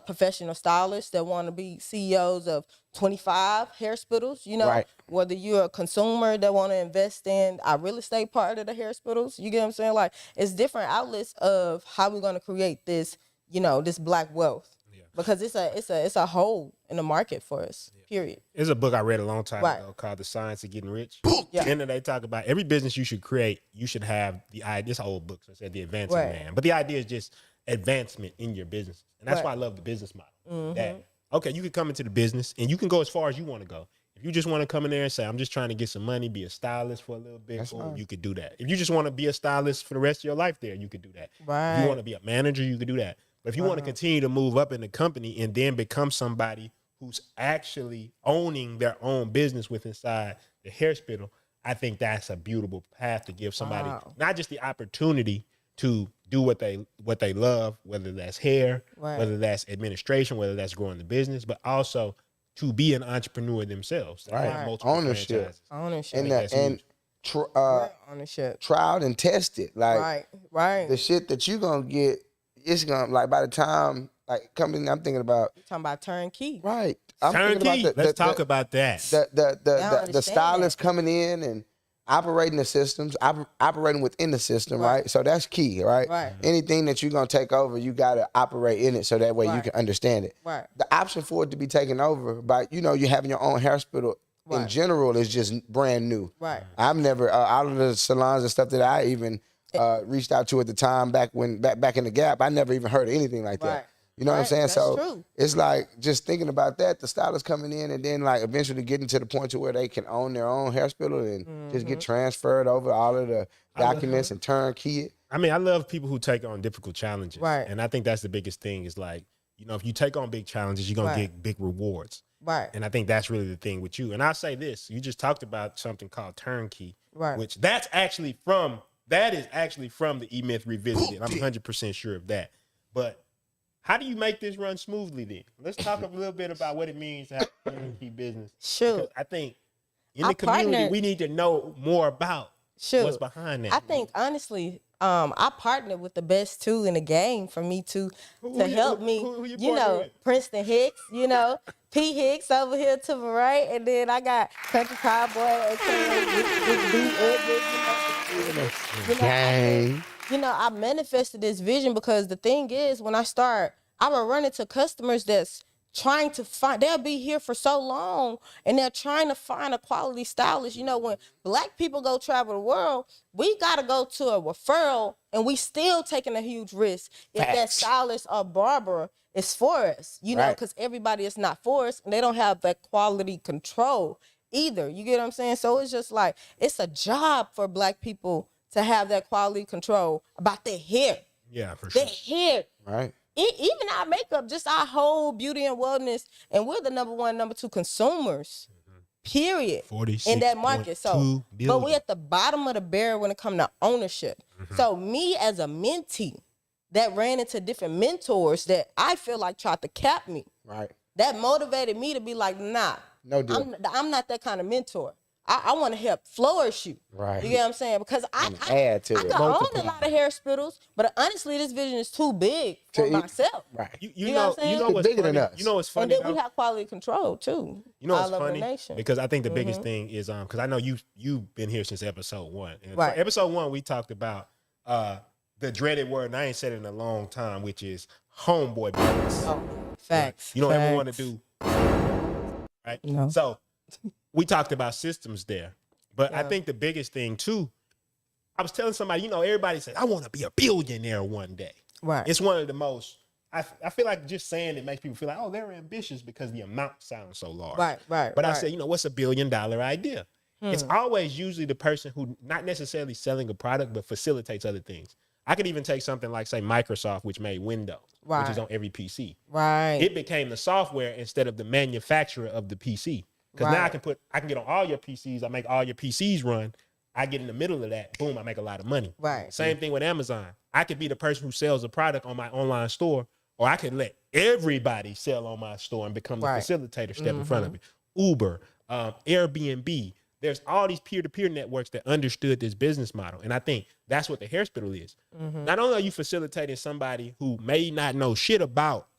professional stylists that want to be CEOs of 25 hair spittles, you know, Right. whether you're a consumer that want to invest in our real estate part of the hair spittles, you get what I'm saying? Like, it's different outlets of how we're going to create this, you know, this black wealth. Because it's a hole in the market for us, period. There's a book I read a long time Right. ago called The Science of Getting Rich. Yeah. And then they talk about every business you should create, you should have the idea. This old book, so it said the advancement Right. man. But the idea is just advancement in your business. And that's Right. why I love the business model. That, okay, you could come into the business and you can go as far as you want to go. If you just want to come in there and say, I'm just trying to get some money, be a stylist for a little bit, boom, you could do that. If you just want to be a stylist for the rest of your life there, you could do that. If Right. you want to be a manager, you could do that. But if you want to continue to move up in the company and then become somebody who's actually owning their own business with inside the hair spittle, I think that's a beautiful path to give somebody not just the opportunity to do what they love, whether that's hair, Right. whether that's administration, whether that's growing the business, but also to be an entrepreneur themselves. to have Right. multiple Ownership. franchises. Ownership. And that's Ownership. tried and tested. Like Right. the shit that you gonna get, it's gonna, like, by the time, like, coming, I'm thinking about, You're talking about turnkey. right. I'm thinking Turnkey. about Let's talk about that. the understand stylist coming in and operating the systems, operating within the system, right? So that's key, right? Right. Anything that you're going to take over, you got to operate in it so that way you can understand it. Right. The option for it to be taken over by, you having your own hair hospital in general is just brand new. Right. I've never, out of the salons and stuff that I even reached out to at the time back in the Gap, I never even heard of anything like that. You know what I'm saying? That's So true. it's like just thinking about that, the stylists coming in and then like eventually getting to the point to where they can own their own hair hospital and just get transferred over all of the documents and turnkey it. I mean, I love people who take on difficult challenges. Right. And I think that's the biggest thing is like, if you take on big challenges, you're going to get big rewards. Right. And I think that's really the thing with you. And I'll say this, you just talked about something called turnkey, Right. which that is actually from the E-Myth Revisited. I'm 100% sure of that. But how do you make this run smoothly then? Let's talk a little bit about what it means to have a turnkey business. Sure. Because I think in the community, we need to know more about what's behind that. I think, honestly, I partnered with the best two in the game for me to help me. Who you partner with? Prinston Hicks, P. Hicks over here to my right. And then I got Country Cowboyy, Gang. I manifested this vision because the thing is, when I will run into customers that's trying to find, they'll be here for so long and they're trying to find a quality stylist. When Black people go travel the world, we got to go to a referral and we still taking a huge risk. If that stylist or barber is for us, because everybody is not for us and they don't have that quality control either. You get what I'm saying? So it's just like, it's a job for Black people to have that quality control about their hair. Yeah, for sure. Their hair. Right. Even our makeup, just our whole beauty and wellness, and we're the number one, number two consumers, period, in that market. So, but we're at the bottom of the barrel when it comes to ownership. So me as a mentee that ran into different mentors that I feel like tried to cap me, right, that motivated me to be like, nah, no deal. I'm not that kind of mentor. I want to help flourish you. Right. You get what I'm saying? Because I add to it. can own a lot of hair hospitals, but honestly, this vision is too big for myself. Right. You know what's bigger funny? than us. You know what's funny? And then we have quality control too. You know what's all over funny? the nation. Because I think the biggest thing is because I know you've been here since episode 1. And right. For episode 1, we talked about the dreaded word, and I ain't said it in a long time, which is homeboy business. Oh, facts. You don't facts. ever want to do right. No. So we talked about systems there. But I think the biggest thing, too, I was telling somebody, everybody says, I want to be a billionaire one day. Right. It's one of the most, I feel like just saying it makes people feel like, oh, they're ambitious because the amount sounds so large. Right. But I said, what's $1 billion idea? It's always usually the person who not necessarily selling a product, but facilitates other things. I could even take something like, say, Microsoft, which made Windows, which is on every PC. Right. It became the software instead of the manufacturer of the PC. Because now I can get on all your PCs. I make all your PCs run. I get in the middle of that. Boom, I make a lot of money. Right. Same thing with Amazon. I could be the person who sells a product on my online store, or I could let everybody sell on my store and become the facilitator step in front of it. Uber, Airbnb. There's all these peer-to-peer networks that understood this business model. And I think that's what the hair hospital is. Not only are you facilitating somebody who may not know shit about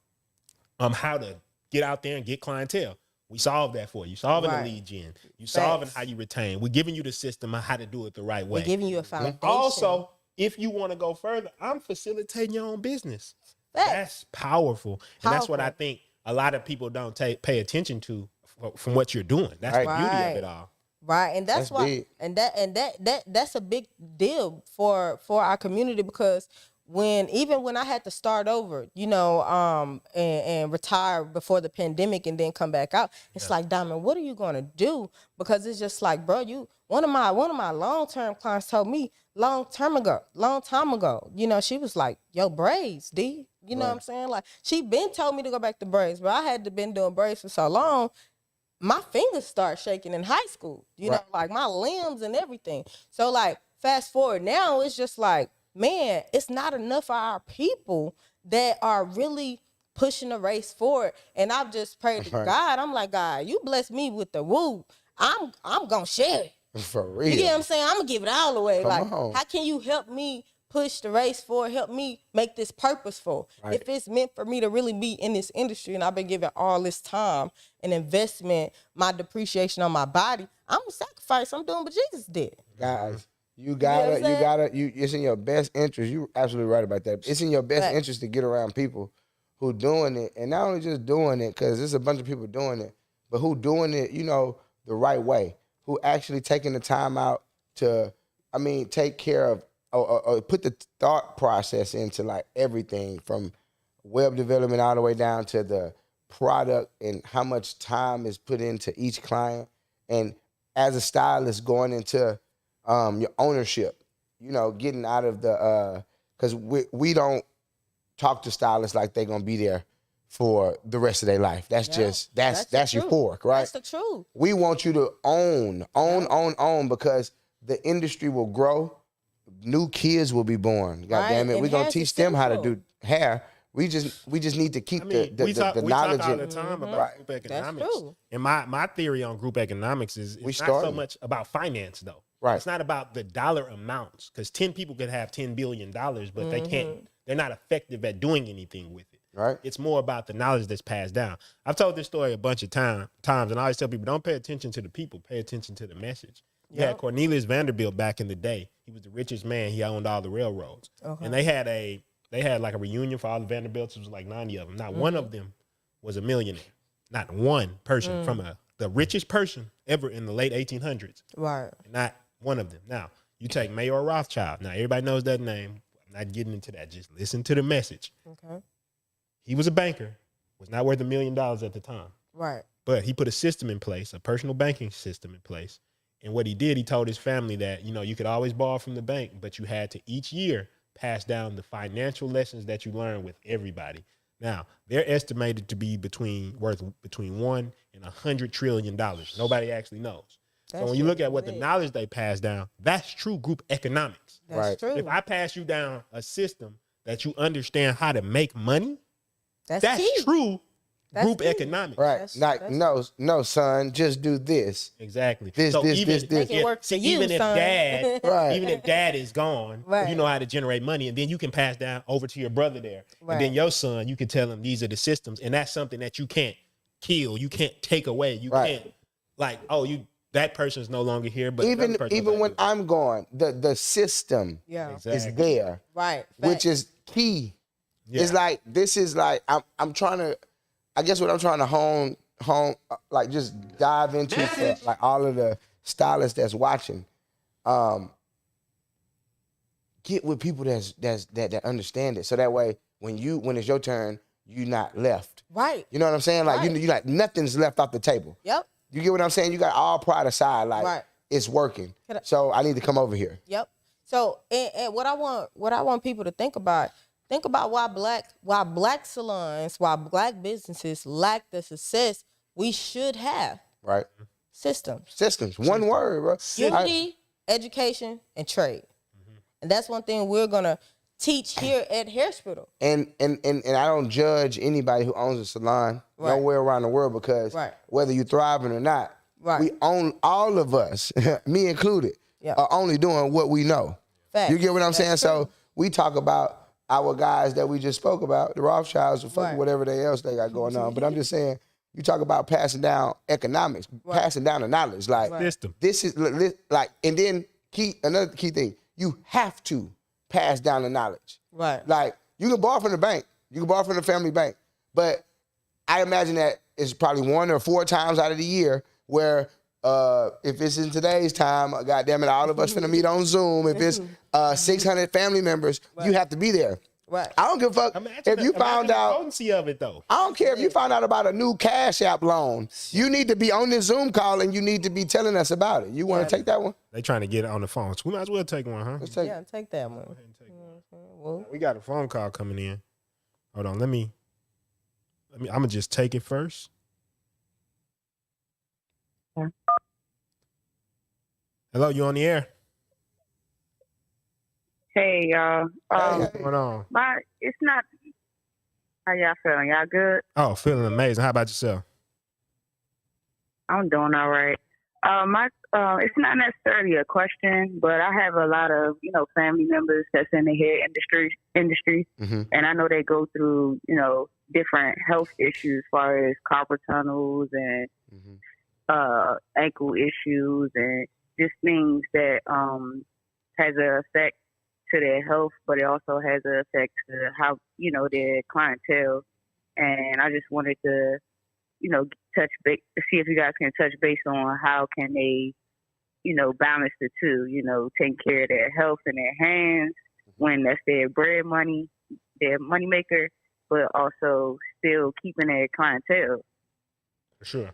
how to get out there and get clientele. We solve that for you. Solving the lead gen. You solving how you retain. We're giving you the system on how to do it the right way. We're giving you a foundation. But also, if you want to go further, I'm facilitating your own business. That's powerful. And that's what I think a lot of people don't pay attention to from what you're doing. That's the beauty of it all. Right. And that's why big. and that's a big deal for our community, because even when I had to start over, and retire before the pandemic and then come back out, it's like, Diamond, what are you gonna do? Because it's just like, bro, one of my long-term clients told me long time ago, she was like, yo, braids, D. You know what I'm saying? Like, she been told me to go back to braids, but I had been doing braids for so long, my fingers start shaking in high school, like my limbs and everything. So like, fast forward now, it's just like, man, it's not enough for our people that are really pushing the race forward. And I've just prayed to God. I'm like, God, you bless me with the woo. I'm gonna share it. For real. You get what I'm saying? I'm gonna give it all away. Come on. How can you help me push the race forward, help me make this purposeful. Right. If it's meant for me to really be in this industry and I've been giving all this time and investment, my depreciation on my body, I'm a sacrifice. I'm doing what Jesus did. Guys, what I'm saying? it's in your best interest. You're absolutely right about that. It's in your best Right. interest to get around people who doing it, and not only just doing it, because there's a bunch of people doing it, but who doing it, the right way, who actually taking the time out to, take care of, or put the thought process into like everything from web development all the way down to the product and how much time is put into each client. And as a stylist going into your ownership, getting out of the, because we don't talk to stylists like they're going to be there for the rest of their life. That's that's your fork, right? That's the truth. We want you to own, because the industry will grow. New kids will be born. God damn it. And We're going to hair's teach them how to essential. do hair. We just need to keep the we talk knowledge. all the time about group economics. true. And my theory on group economics is it's not so much about finance though. Right. It's not about the dollar amounts, because 10 people could have $10 billion, but they're not effective at doing anything with it. Right. It's more about the knowledge that's passed down. I've told this story a bunch of times, and I always tell people, don't pay attention to the people, pay attention to the message. You had Cornelius Vanderbilt back in the day. He was the richest man. He owned all the railroads. And they had like a reunion for all the Vanderbilts. It was like 90 of them. Not one of them was a millionaire. Not one person from the richest person ever in the late 1800s. Right. Not one of them. Now, you take Mayor Rothschild. Now, everybody knows that name. I'm not getting into that. Just listen to the message. Okay. He was a banker, was not worth $1 million at the time. Right. But he put a system in place, a personal banking system in place. And what he did, he told his family that, you could always borrow from the bank, but you had to each year pass down the financial lessons that you learned with everybody. Now, they're estimated to be worth between $1 and $100 trillion. Nobody actually knows. So when you look at what the knowledge they pass down, that's true group economics. That's true. If I pass you down a system that you understand how to make money, that's key. true group key. economics. Right. No, son, just do this. Exactly. This. Make it work for you, even if son. dad, Right. even if dad is gone, Right. you know how to generate money, and then you can pass down over to your brother there, Right. and then your son, you can tell him these are the systems, and that's something that you can't kill, you can't take away, you can't that person's no longer here, but Even when I'm gone, the system is there, Right. which is key. Yeah. It's like this is like I'm trying to. I guess what I'm trying to hone, like just dive into for like all of the stylists that's watching. Get with people that understand it, so that way when it's your turn, you're not left. Right. You know what I'm saying? Like you like nothing's left off the table. Yep. You get what I'm saying? You got all pride aside, like it's working. So I need to come over here. Yep. So and what I want people to think about why black salons, why black businesses lack the success we should have. Right. Systems. One word, bro. Unity, education, and trade. And that's one thing we're gonna teach here at Hairspittle. And I don't judge anybody who owns a salon nowhere around the world, because whether you're thriving or not, we own, all of us, me included, are only doing what we know. Facts. You get what I'm saying? So we talk about our guys that we just spoke about, the Rothschilds, or whatever they else they got going on. But I'm just saying, you talk about passing down economics, passing down the knowledge. Like system. This is like, and then another key thing, you have to pass down the knowledge. Right. Like you can borrow from the bank, you can borrow from the family bank, but I imagine that it's probably 1 or 4 times out of the year where if it's in today's time, goddamn it, all of us finna meet on Zoom. If it's 600 family members, you have to be there. Right. I don't give a fuck if you found out. The potency of it though. I don't care if you found out about a new Cash App loan. You need to be on this Zoom call and you need to be telling us about it. You want to take that one? They trying to get it on the phone. So we might as well take one, huh? Let's take take that one. Well, we got a phone call coming in. Hold on, let me. I'm gonna just take it first. Yeah. Hello, you on the air? Hey, y'all. What's going on? It's not. How y'all feeling? Y'all good? Oh, feeling amazing. How about yourself? I'm doing all right. It's not necessarily a question, but I have a lot of family members that's in the hair industry, and I know they go through different health issues as far as carpal tunnels and ankle issues and just things that has an effect to their health, but it also has an effect to how their clientele. And I just wanted to touch base to see if you guys can touch base on how can they balance the two, taking care of their health in their hands when that's their bread money, their money maker, but also still keeping their clientele. For sure.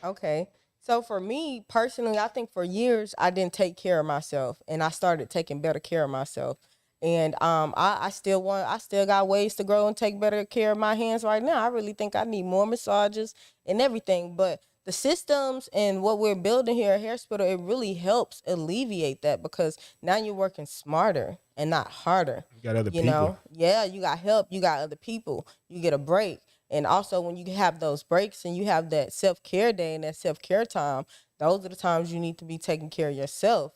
Okay. So for me personally, I think for years I didn't take care of myself, and I started taking better care of myself. And I still got ways to grow and take better care of my hands right now. I really think I need more massages and everything. But the systems and what we're building here at Hair Splitter, it really helps alleviate that, because now you're working smarter and not harder. You got other people. Yeah, you got help. You got other people. You get a break. And also when you have those breaks and you have that self-care day and that self-care time, those are the times you need to be taking care of yourself,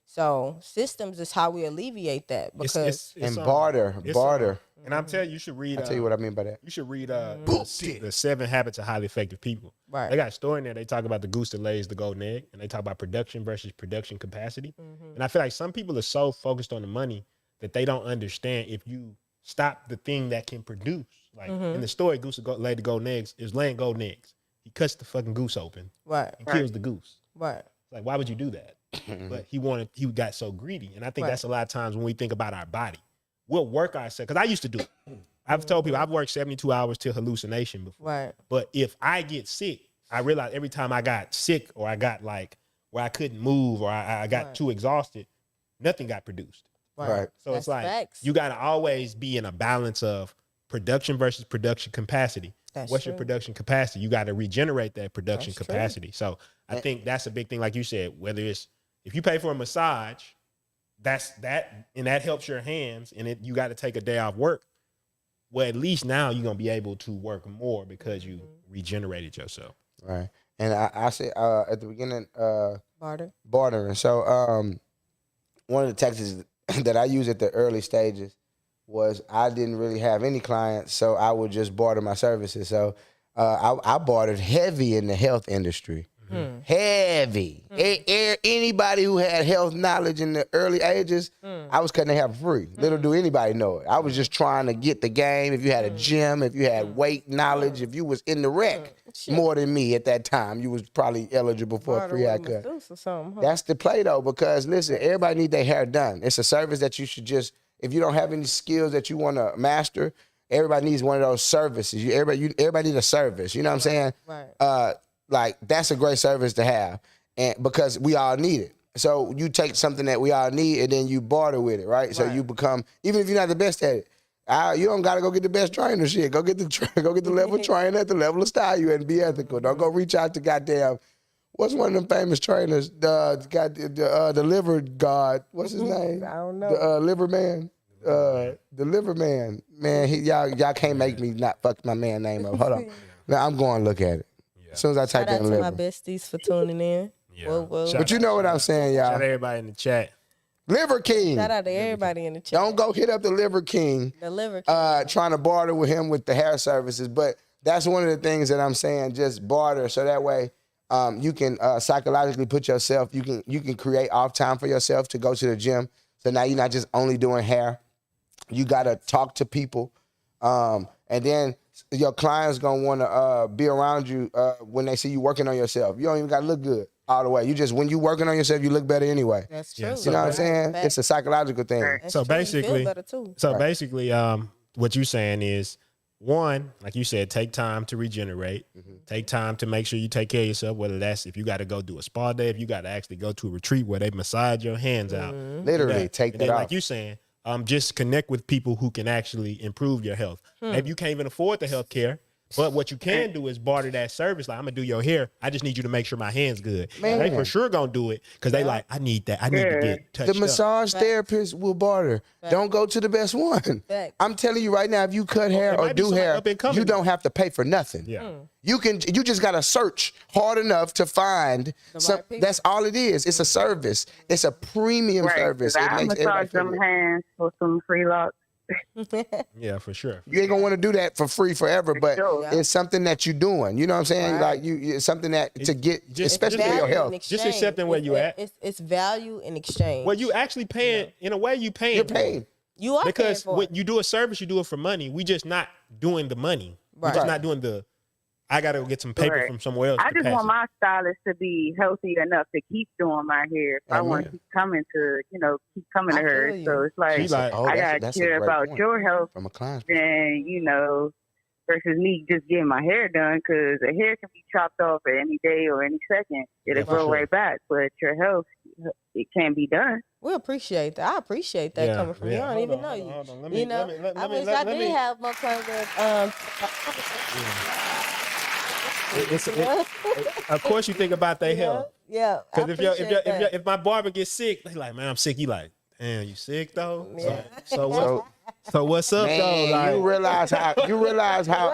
So systems is how we alleviate that, because it's barter. And I'm telling you, you should read. I'll tell you what I mean by that. You should read the 7 Habits of Highly Effective People. Right. They got a story in there. They talk about the goose that lays the golden egg, and they talk about production versus production capacity. And I feel like some people are so focused on the money that they don't understand if you stop the thing that can produce. Like in the story, Goose that laid the golden eggs is laying golden eggs. He cuts the fucking goose open, right, and kills the goose. Right. Like, why would you do that? But he got so greedy, and I think that's a lot of times when we think about our body, we'll work ourselves. Because I used to do it. I've told people I've worked 72 hours till hallucination before. Right. But if I get sick, I realized every time I got sick or I got like where I couldn't move or I got too exhausted, nothing got produced. Right. So That's it's like facts. you got to always be in a balance of production versus production capacity. What's your production capacity? You got to regenerate that production capacity. So I think that's a big thing. Like you said, whether it's if you pay for a massage, and that helps your hands, and you got to take a day off work. Well, at least now you're gonna be able to work more because you regenerated yourself. Right. And I said at the beginning, bartering. So one of the tactics that I used at the early stages was I didn't really have any clients, so I would just barter my services. So I bartered heavy in the health industry. Heavy. Anybody who had health knowledge in the early ages, I was cutting their hair for free. Little do anybody know it. I was just trying to get the game. If you had a gym, if you had weight knowledge, if you was in the rec more than me at that time, you was probably eligible for a free haircut. That's the play though, because listen, everybody need their hair done. It's a service that you should just, if you don't have any skills that you want to master, everybody needs one of those services. Everybody need a service. You know what I'm saying? Right. Like that's a great service to have, and because we all need it. So you take something that we all need and then you barter with it, right? So you become, even if you're not the best at it, you don't gotta go get the best trainer. Shit, go get the level trainer at the level of style you and be ethical. Don't go reach out to goddamn. What's one of them famous trainers? The liver god. What's his name? I don't know. The liver man. The liver man. Man, y'all can't make me not fuck my man name up. Hold on. Now I'm going to look at it. As soon as I type Shout out in to liver. my besties for tuning in. Yeah. But you know what I'm saying, y'all. Shout out everybody in the chat. Liver King. Shout out to everybody in the chat. Don't go hit up the Liver King. The Liver King. Trying to barter with him with the hair services. But that's one of the things that I'm saying, just barter. So that way you can psychologically put yourself, you can create off time for yourself to go to the gym. So now you're not just only doing hair. You got to talk to people. And then your clients going to want to be around you when they see you working on yourself. You don't even got to look good all the way. You just, when you working on yourself, you look better anyway. That's true. Yeah, You know what I'm saying? It's a psychological thing. That's So true. You feel basically, better too. basically, what you're saying is, one, like you said, take time to regenerate. Take time to make sure you take care of yourself, whether that's if you got to go do a spa day, if you got to actually go to a retreat where they massage your hands out. Literally, take And that then, off. like you saying, just connect with people who can actually improve your health. Maybe you can't even afford the health care. But what you can do is barter that service. Like, I'm gonna do your hair. I just need you to make sure my hand's good. Man. They for sure gonna do it because they like, I need that. I need to get touched The massage Facts. therapist will barter. Facts. Don't go to the best one. Facts. I'm telling you right now, if you cut hair it or might be do somebody hair, up and coming you don't have to pay for nothing. Yeah. You just gotta search hard enough to find some. right people. That's all it is. It's a service. It's a premium Right. service. 'Cause It I makes massage everybody feel them good. hands for some free locks. Yeah, for sure. You ain't gonna want to do that for free forever, but sure. Yeah. it's something that you're doing. You know what I'm saying? Right. Like it's something that to get, just- especially just for your Value in health. Just exchange. accepting where you at. It's value in exchange. Well, you actually paying in a way. You paying. You're for it. paid. You are Because paying for when it. you do a service, you do it for money. We just not doing the money. We're Right. just not doing the. I gotta go get some paper Right. from somewhere else. I to just pass want it. my stylist to be healthy enough to keep doing my hair. If I want to Amen. keep coming to, keep coming to I her. feel you. So it's like, She like, Oh, I that's gotta a care great about point. your health From a client's than, versus me just getting my hair done, because the hair can be chopped off at any day or any second. It'll Yeah, for grow sure. right back, but your health, it can't be done. We appreciate that. I appreciate that Yeah, coming from you. yeah. I don't Hold even on, know hold you. on, hold on. Let You me- know, let me- let I me- wish let- I let did me- have more claims Of course, you think about their health. Yeah. I Because appreciate that. if my barber gets sick, they like, man, I'm sick. You like, damn, you sick though? Yeah. So what's up Man, though? Like, you realize how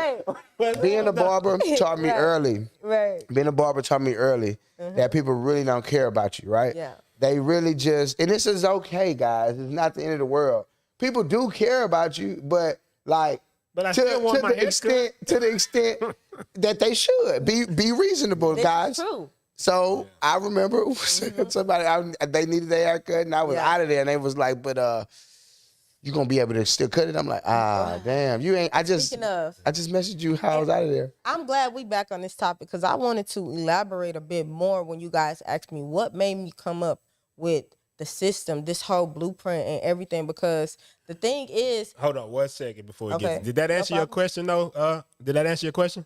Right. being a barber taught me Right. early. Right. Being a barber taught me early that people really don't care about you, right? Yeah. They really just, and this is okay, guys. It's not the end of the world. People do care about you, but like But I to, still want to my the haircut. extent to the extent that they should be reasonable, This guys. is true. So I remember somebody they needed their haircut, and I was Yeah. out of there, and they was like, "But you gonna be able to still cut it?" I'm like, damn, you ain't. I just Speaking of, messaged you how I was out of there. I'm glad we back on this topic because I wanted to elaborate a bit more when you guys asked me what made me come up with the system, this whole blueprint and everything. Because the thing is, hold on 1 second before we Okay. get. Did that No answer your problem. question though? Did that answer your question?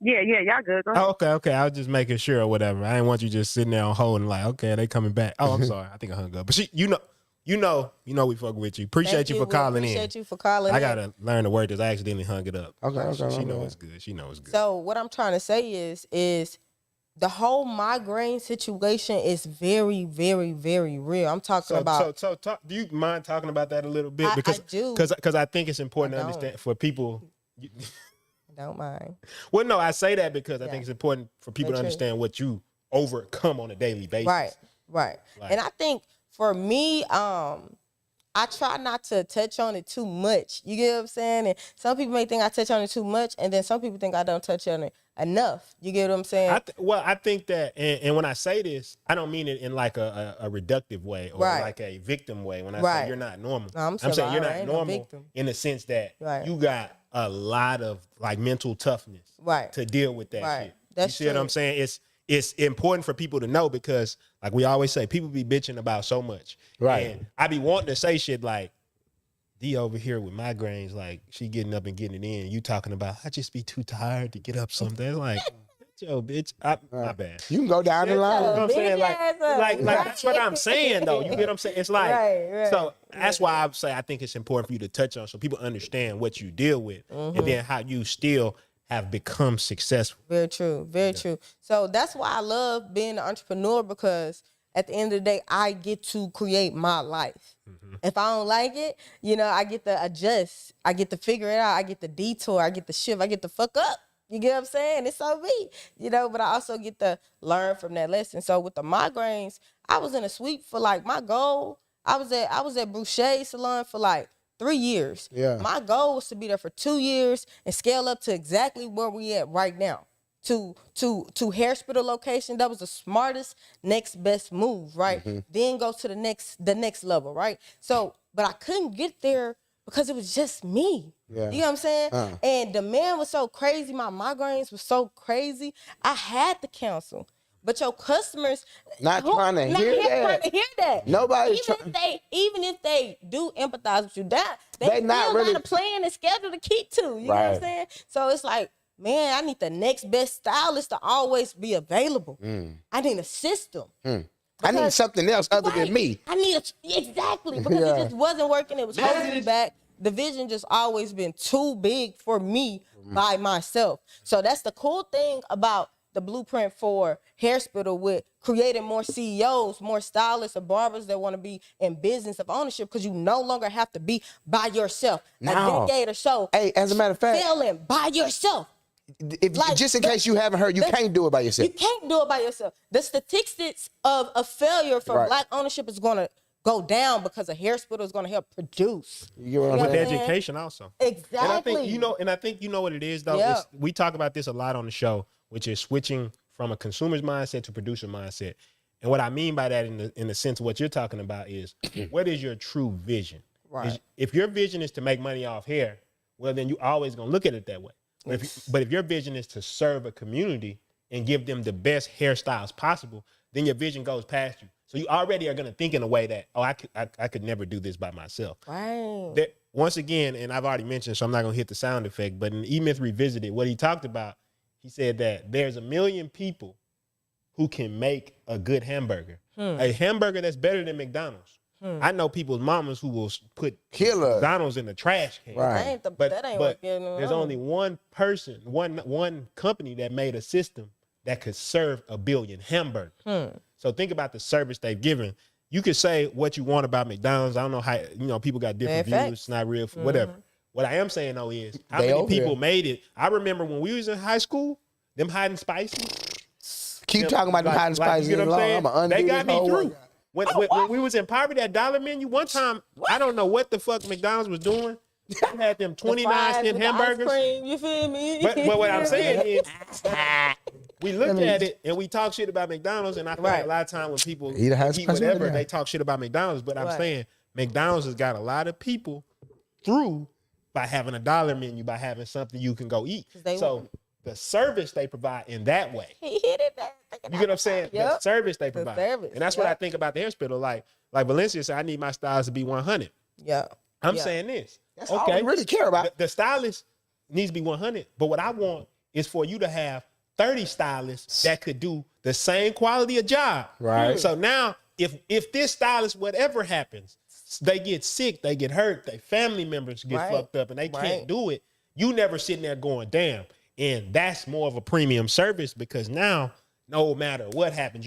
Yeah, y'all good. Go ahead. Oh, okay. I was just making sure or whatever. I didn't want you just sitting there on hold and like, okay, they coming back. Oh, I'm sorry. I think I hung up. But you know, we fuck with you. Appreciate thank you for We calling in. appreciate you for calling I in. gotta learn the word this. I accidentally hung it up. Okay, She okay. knows it's good. She knows it's good. So what I'm trying to say is the whole migraine situation is very, very, very real. I'm talking about. So talk, do you mind talking about that a little bit? I Because do. Because I think it's important I to don't. understand for people. Don't mind. Well, no, I say that because I Yeah. think it's important for people to That's true. understand what you overcome on a daily basis. Right. Like- And I think for me, I try not to touch on it too much. You get what I'm saying? And some people may think I touch on it too much, and then some people think I don't touch on it enough. You get what I'm saying? I think that, and when I say this, I don't mean it in like a reductive way or Right. like a victim way. When I Right. say you're not normal, No, I'm saying saying you're I not ain't no normal victim. in the sense that Right. you got a lot of like mental toughness Right. to deal with that Right. shit. That's you see what true. I'm saying? It's important for people to know because, like we always say, people be bitching about so much. Right. And I be wanting to say shit like, D over here with migraines, like she getting up and getting it in. You talking about, I just be too tired to get up something. It's like, yo, bitch, my bad. You can go down the You know what line. I'm saying? Big ass up. Like that's what I'm saying though. You get what I'm saying? It's like Right. so that's why I say I think it's important for you to touch on so people understand what you deal with and then how you still have become successful. Very true. Very true. So that's why I love being an entrepreneur because at the end of the day, I get to create my life. If I don't like it, I get to adjust. I get to figure it out. I get the detour. I get the shift. I get the fuck up. You get what I'm saying? It's on me, but I also get to learn from that lesson. So with the migraines, I was in a suite for like my goal. I was at Boucher Salon for like 3 years. Yeah. My goal was to be there for 2 years and scale up to exactly where we at right now. To hairspittal location, that was the smartest next best move, right? Then go to the next level, right? So, but I couldn't get there because it was just me. Yeah. You know what I'm saying? And the man was so crazy, my migraines were so crazy, I had to cancel. But your customers Not trying to hear that. Nobody's even if they do empathize with you, they They not still really- got a plan and schedule to keep to. You know what I'm Right. saying? So it's like, man, I need the next best stylist to always be available. I need a system. I need something else other than me. I need exactly because Yeah. it just wasn't working. It was holding me back. the vision just always been too big for me by myself. So that's the cool thing about the blueprint for Hairspittle, with creating more CEOs, more stylists or barbers that want to be in business of ownership, because you no longer have to be by yourself. No. A decade or so. Hey, as a matter of fact, failing by yourself. if just in case you haven't heard, you can't do it by yourself. You can't do it by yourself. The statistics of a failure for Black ownership is going to go down because a Hairspittle is going to help produce. You get what I'm With saying? education also. Exactly. And I think you know what it is though. Yeah. We talk about this a lot on the show, which is switching from a consumer's mindset to producer mindset. And what I mean by that in the sense of what you're talking about is what is your true vision? Right. If your vision is to make money off hair, well then you're always going to look at it that way. But if your vision is to serve a community and give them the best hairstyles possible, then your vision goes past you. So you already are going to think in a way that, oh, I could never do this by myself. Right. That, once again, and I've already mentioned, so I'm not going to hit the sound effect, but in E-Myth Revisited, what he talked about, he said that there's 1 million people who can make a good hamburger. A hamburger that's better than McDonald's. I know people's mamas who will put McDonald's in the trash can. Right. But there's only one person, one company that made a system that could serve 1 billion hamburgers. So think about the service they've given. You could say what you want about McDonald's. I don't know how, people got different views. It's not real, whatever. What I am saying though is how many people made it. I remember when we was in high school, them hot and spicy. Keep talking about them hot and spicy. You know what I'm saying? They got me through. When we was in poverty, that dollar menu, one time, I don't know what the fuck McDonald's was doing. They had them 29-cent hamburgers. Ice cream, you feel me? But what I'm saying is, we look at it and we talk shit about McDonald's, and I feel like a lot of time when people eat whatever, they talk shit about McDonald's. But I'm saying McDonald's has got a lot of people through by having a dollar menu, by having something you can go eat. So the service they provide in that way. He hit it back. You get what I'm saying? The service they provide. And that's what I think about the Hairspittle. Like Valencia said, I need my styles to be 100. Yeah. I'm saying this. That's all we really care about. The stylist needs to be 100. But what I want is for you to have 30 stylists that could do the same quality of job. Right. So now, if this stylist, whatever happens, they get sick, they get hurt, their family members get fucked up, and they can't do it, you never sitting there going, damn. And that's more of a premium service because now, no matter what happens,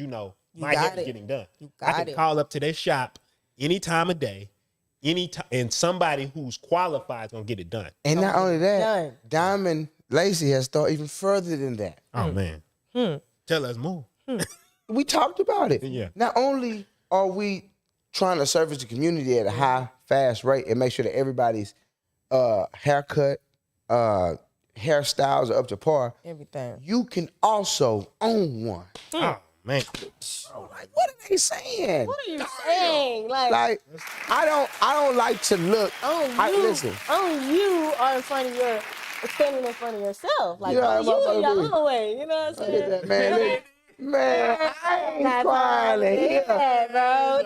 my hair is getting done. I can call up to their shop any time of day, anytime, and somebody who's qualified is gonna get it done. And not only that, Diamond Layce has thought even further than that. Oh man, tell us more. We talked about it. Yeah. Not only are we trying to service the community at a high, fast rate and make sure that everybody's haircut, hairstyles are up to par. Everything. You can also own one. Oh man. Like, what are they saying? What are you saying? Like, I don't like to look. Listen. You are in front of standing in front of yourself. Like, Yeah, you in your own way. You know what I'm saying? That, man, I ain't trying to hear. Bro.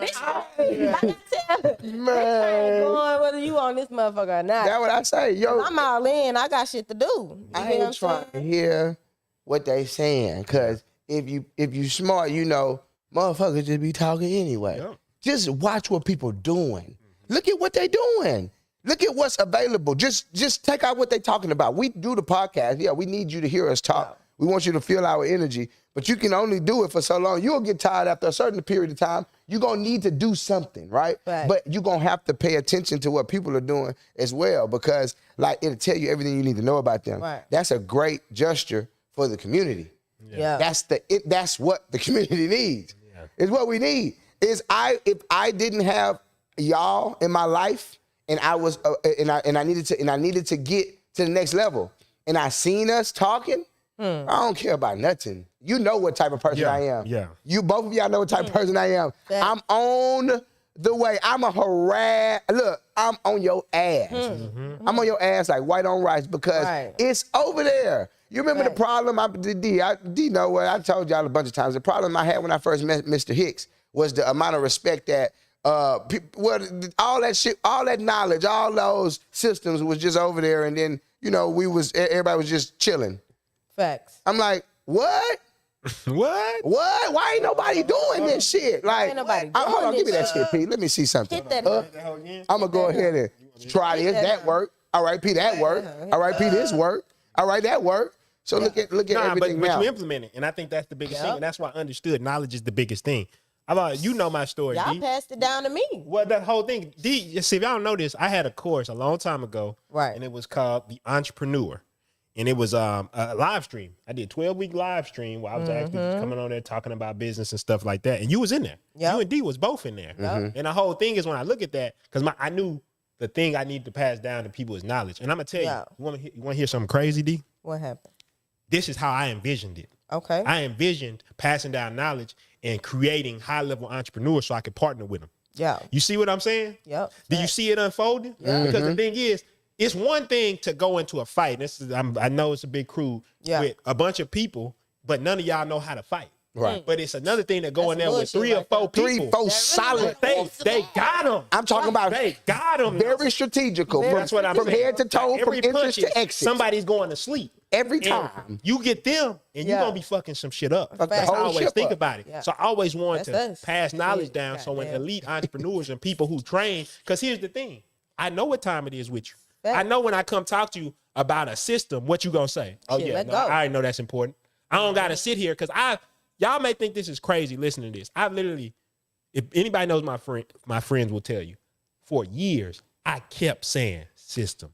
Man. Going whether you on this motherfucker or not. That's what I say. Yo, I'm all in. I got shit to do. I ain't trying to hear what they saying. Cause if you smart, motherfuckers just be talking anyway. Yeah. Just watch what people doing. Look at what they doing. Look at what's available. Just take out what they talking about. We do the podcast. Yeah, we need you to hear us talk. Yeah. We want you to feel our energy, but you can only do it for so long. You'll get tired after a certain period of time. You're going to need to do something, right? But you're going to have to pay attention to what people are doing as well because, it'll tell you everything you need to know about them. Right. That's a great gesture for the community. Yeah. That's what the community needs. Yeah. It's what we need. If I didn't have y'all in my life and I was I needed to get to the next level and I seen us talking, I don't care about nothing. You know what type of person I am. Yeah. You both of y'all know what type of person I am. I'm on the way. I'm a harass. Look, I'm on your ass. I'm on your ass like white on rice because it's over there. You remember the problem? D know what I told y'all a bunch of times. The problem I had when I first met Mr. Hicks was the amount of respect that all that shit, all that knowledge, all those systems was just over there, and then everybody was just chilling. Facts. I'm like, what? What? What? Why ain't nobody doing this shit? Like, Ain't nobody hold on, doing give me that this shit, Pete. Let me see something. Hit that. I'm gonna go ahead and try this. That work. All right, Pete, that work. All right, Pete, this work. All right, that work. So look at everything but now. you implement it, and I think that's the biggest thing, and that's why I understood knowledge is the biggest thing. You know my story, Y'all D. passed it down to me. Well, that whole thing, D. See, if y'all don't know this, I had a course a long time ago, Right? And it was called The Entrepreneur, and it was a live stream. I did 12-week live stream where I was actually just coming on there talking about business and stuff like that, and you was in there. Yep. You and D was both in there, and the whole thing is when I look at that, because I knew the thing I need to pass down to people is knowledge, and I'm gonna tell you, you want to hear something crazy, D? What happened? This is how I envisioned it. Okay. I envisioned passing down knowledge and creating high-level entrepreneurs so I could partner with them. Yeah. You see what I'm saying? Yep. Do you see it unfolding? Yeah. Because the thing is, it's one thing to go into a fight. I know it's a big crew with a bunch of people, but none of y'all know how to fight. Right. But it's another thing to go in there with three or four people. 3, 4 solid. They got them. I'm talking about they got them. very strategical. That's what I'm from saying. head to toe, Like from every entrance punch to exit. somebody's going to sleep. Every And time. you get them, and you're going to be fucking some shit up. Fuck the That's how I whole always ship think up. about it. Yeah. So I always want That's to us. pass knowledge down Shit, so when goddamn. elite entrepreneurs and people who train, because here's the thing. I know what time it is with you. Fact. I know when I come talk to you about a system, what you going to say? Oh, Shit, yeah, let no, go. I already know that's important. I don't got to sit here because y'all may think this is crazy listening to this. I literally, if anybody knows my friends will tell you, for years, I kept saying systems.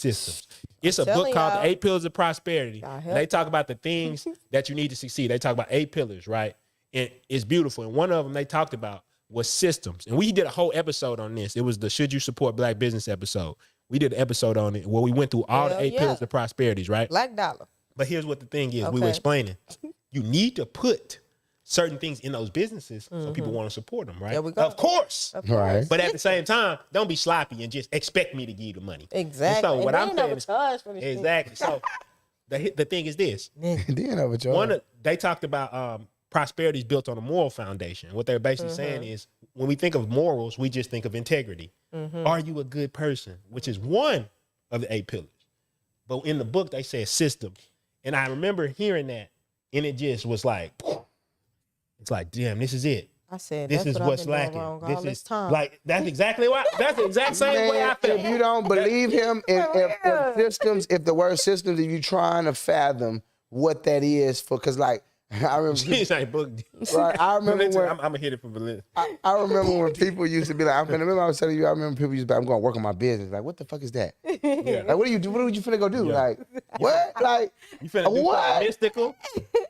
It's a book telling called y'all. The 8 Pillars of Prosperity. Y'all And help. they talk about the things that you need to succeed. They talk about 8 pillars, right? And it's beautiful. And one of them they talked about was systems. And we did a whole episode on this. It was the Should You Support Black Business episode. We did an episode on it where we went through all Hell the 8 yeah. pillars of prosperities, right? Black dollar. But here's what the thing is. We Okay. were explaining. You need to put certain things in those businesses so people want to support them, right? There we go. Of course. Right. But at the same time, don't be sloppy and just expect me to give you the money. Exactly. And so what And I'm we saying never is charged for this shit. exactly. So the thing is this. Then over Joe. They talked about prosperity is built on a moral foundation. What they're basically saying is when we think of morals, we just think of integrity. Are you a good person? Which is one of the 8 pillars. But in the book, they said systems. And I remember hearing that, and it just was like, it's like, damn, this is it. I said, This that's is what what's I've been doing lacking. wrong This all this is time. like that's exactly why. That's the exact same way I Man, felt. if you don't believe him, if systems, if the word systems, if you trying to fathom what that is for, because like I remember, Jeez, I ain't booked. right, I remember when I'm gonna hit it from Berlin. I remember when people used to be like, I remember I was telling you, I remember people used to be like, I'm going to work on my business. Like, what the fuck is that? Yeah. Like, what do you do? What would you finna go do? Yeah. Like, what? Like, You finna do what? something mystical?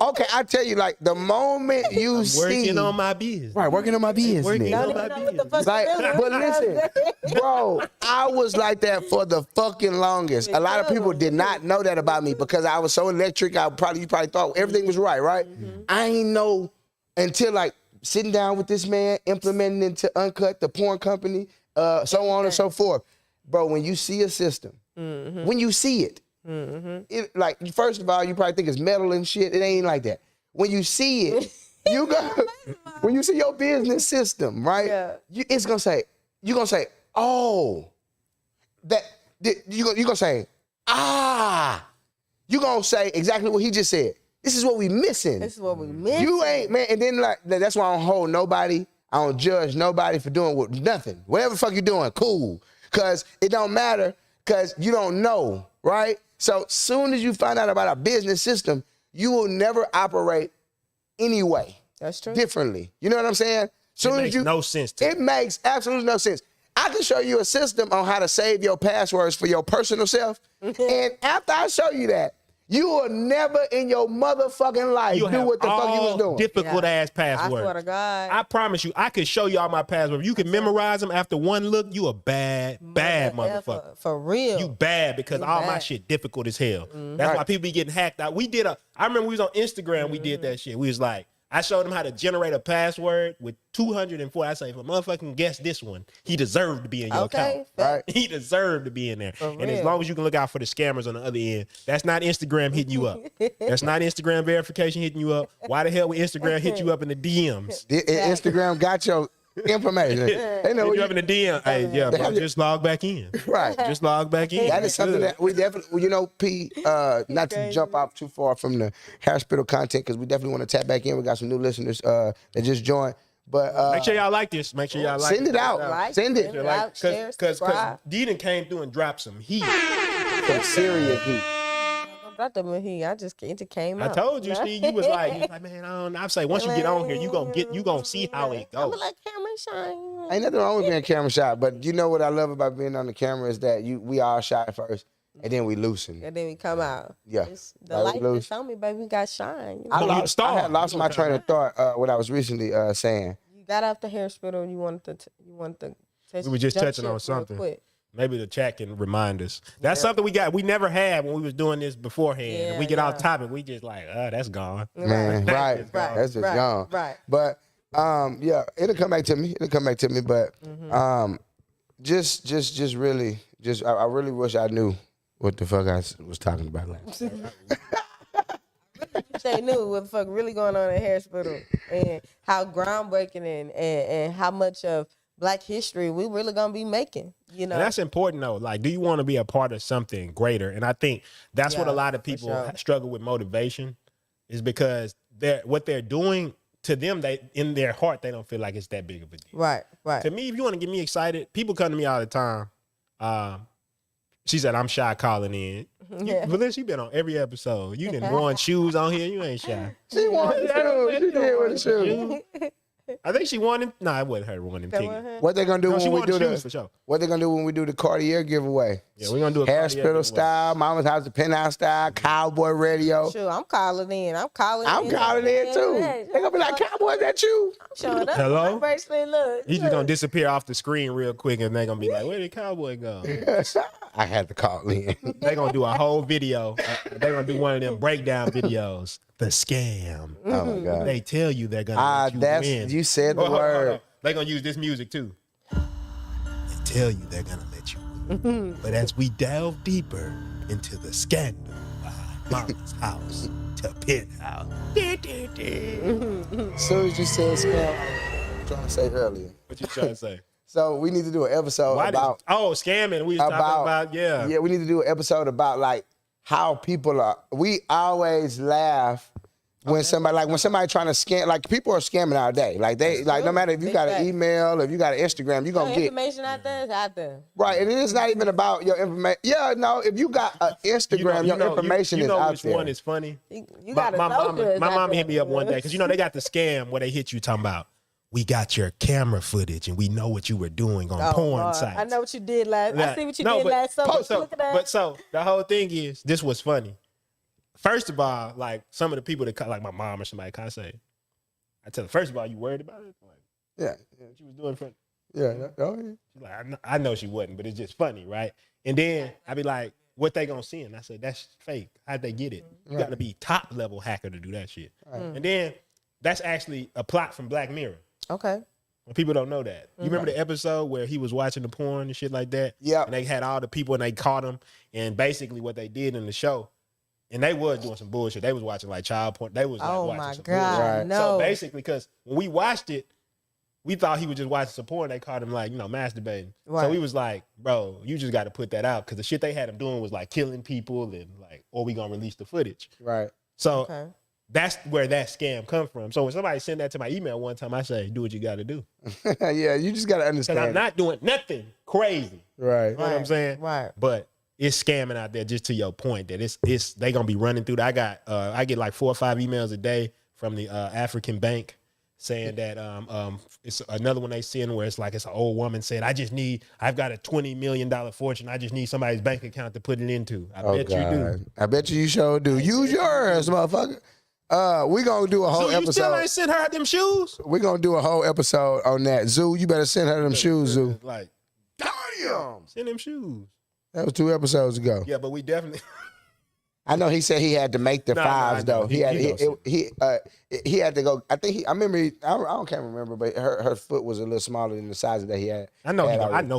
okay, I tell you, like, the moment you see. Working on my business. Right, working on my business. Working Don't on my even know what the business. fuck Like, to do. but listen, bro, I was like that for the fucking longest. A lot of people did not know that about me because I was so electric. You probably thought everything was right? I ain't know until like sitting down with this man, implementing into Uncut, the porn company, so on and so forth. Bro, when you see a system, when you see it, it, like, first of all, you probably think it's metal and shit. It ain't like that. When you see it, you go, when you see your business system, right? Yeah. It's gonna say, you're gonna say, oh, you're gonna say, you're gonna say exactly what he just said. This is what we missing. This is what we missing. You ain't, man, and then like, that's why I don't hold nobody, I don't judge nobody for doing nothing. Whatever the fuck you doing, cool. Cause it don't matter, cause you don't know, right? So soon as you find out about a business system, you will never operate anyway. That's true. Differently. You know what I'm saying? Soon It makes no sense to it makes absolutely no sense. I can show you a system on how to save your passwords for your personal self. And after I show you that, you will never in your motherfucking life You do have what the fuck you was all doing. difficult ass I passwords. swear to God. I promise you, I could show you all my passwords. You can memorize them after one look. You a bad motherfucker. For real. You bad because You all my bad. shit difficult as hell. That's why people be getting hacked out. I remember we was on Instagram, we did that shit. We was like, I showed him how to generate a password with 204. I say, if a motherfucker can guess this one, he deserved to be in your account. Right. He deserved to be in there. And as real. long as you can look out for the scammers on the other end, that's not Instagram hitting you up. That's not Instagram verification hitting you up. Why the hell would Instagram hit you up in the DMs? Instagram got your information. They know Hit you up in the DM. Hey, yeah, bro, just log back in. Right. Just log back in. That is something that we definitely, P, not to jump off too far from the hospital content, because we definitely want to tap back in. We got some new listeners that just joined. But make sure y'all like this. Make sure y'all like send it out. Send it. Because Deedon came through and dropped some heat. Some serious heat. I just it came out. I told you, Steve. You was like, man, I don't know. I say once you get on here, you gonna see how it goes. I'm like camera shine. Ain't nothing wrong with being camera shy, but you know what I love about being on the camera is that we all shy first, and then we loosen. And then we come out. Yeah. The light that's on me, baby, we got shine. I had lost my train of thought what I was recently saying. You got off the hospital. You wanted to we were just touching on something. Quick. Maybe the chat can remind us. That's something we never had when we was doing this beforehand. Yeah, we get off topic, we just like, that's gone. Man, right. That's just gone. Right. But yeah, it'll come back to me. But just really, I really wish I knew what the fuck I was talking about last night. They knew what the fuck really going on in the hospital and how groundbreaking and how much of Black history we really gonna be making, And that's important though. Like, do you want to be a part of something greater? And I think that's what a lot of people struggle with motivation, is because what they're doing to them, they in their heart they don't feel like it's that big of a deal. Right. To me, if you want to get me excited, people come to me all the time. She said I'm shy calling in. But she been on every episode. You didn't worn shoes on here. You ain't shy. She won the shoes. She did with the shoes. I think she wanted. No, it wasn't her wanting tickets. What they gonna do when we do the? For sure. What they gonna do when we do the Cartier giveaway? Yeah, we're gonna do a Hospital style, Mama's house, the Penthouse style, Cowboy radio. Sure, I'm calling in. I'm calling in too. They gonna be like, Cowboy, that you? I'm showing up. Hello. My bracelet, look. He's just gonna disappear off the screen real quick, and they gonna be like, "Where did Cowboy go?" I had to call in. They gonna do a whole video. They gonna do one of them breakdown videos. The scam. Oh my God. They tell you they're gonna let you win. You said the word. They gonna use this music too. They tell you they're gonna let you win. But as we delve deeper into the scandal of Mama's house to Penthouse. As soon as you said scam, I was trying to say earlier. What you trying to say? So we need to do an episode about scamming. We was talking about Yeah, we need to do an episode about like how people are. We always laugh when somebody trying to scam. Like, people are scamming all day. Like no matter if you got an email, if you got an Instagram, you gonna get information out there. It's out there. Right, and it is not even about your information. Yeah, no, if you got an Instagram, your information is out which there. one is funny? You got my mama hit me up one day because they got the scam where they hit you talking about, we got your camera footage and we know what you were doing on porn sites. I know what you did last. I see what you did last summer. Look at that. But so the whole thing is, this was funny. First of all, like some of the people that like my mom or somebody kind of say, I tell her, first of all, you worried about it? Like, yeah. What you was doing for? Yeah. She's like, I know she wasn't, but it's just funny, right? And then I be like, what they gonna send? I said, that's fake. How'd they get it? You got to be top level hacker to do that shit. Right. And then that's actually a plot from Black Mirror. Okay. Well, people don't know that. You remember the episode where he was watching the porn and shit like that? Yeah. And they had all the people and they caught him. And basically what they did in the show, and they was doing some bullshit. They was watching like child porn. They was like watching some bullshit. Right. No. So basically, because when we watched it, we thought he was just watching some porn. They caught him like, masturbating. Right. So we was like, bro, you just got to put that out. Because the shit they had him doing was like killing people and like, or we going to release the footage. Right. So that's where that scam come from. So when somebody sent that to my email one time, I say, do what you got to do. Yeah, you just got to understand. Because I'm not doing nothing crazy. Right. You know what I'm saying? Right. But it's scamming out there, just to your point, that it's they gonna be running through. I get like 4 or 5 emails a day from the African bank saying that it's another one they send where it's like it's an old woman saying, I've got a $20 million fortune. I just need somebody's bank account to put it into. I bet you do. I bet you sure do. Use yours, motherfucker. We gonna do a whole episode. You still ain't send her them shoes? We gonna do a whole episode on that. Zoo, you better send her them shoes, Zoo. Like, damn, send them shoes. That was 2 episodes ago. Yeah, but we definitely. I know he said he had to make the fives though. He had to go. I think I remember. I can't remember, but her foot was a little smaller than the size that he had. I know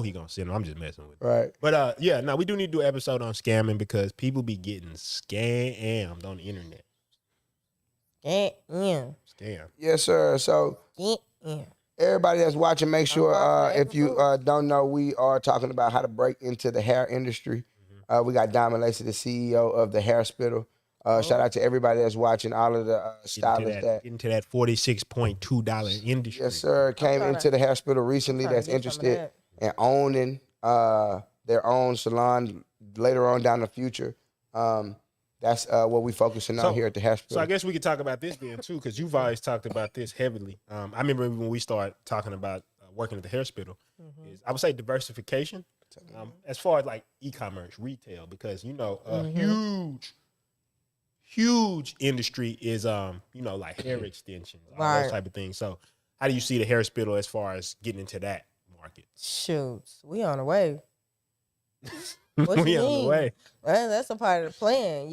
he gonna send them. I'm just messing with him. Right. But we do need to do an episode on scamming because people be getting scammed on the internet. Scam. Scam. Yes, sir. So Everybody that's watching, make sure if you food. don't know, we are talking about how to break into the hair industry. We got Diamond Layce, the CEO of the Hair Spittle. Shout out to everybody that's watching, all of the stylists that into that $46.2 industry. yes, sir, came into the Hair Spittle recently that's interested in owning their own salon later on down the future. That's what we focusing on here at the Hair Spittle. So I guess we could talk about this then too, because you've always talked about this heavily. I remember when we started talking about working at the Hair Spittle, is I would say diversification, as far as like e-commerce, retail, because huge industry is like hair extensions, all those type of things. So how do you see the Hair Spittle as far as getting into that market? Shoots, we on the way. What we on the way. Well, that's a part of the plan.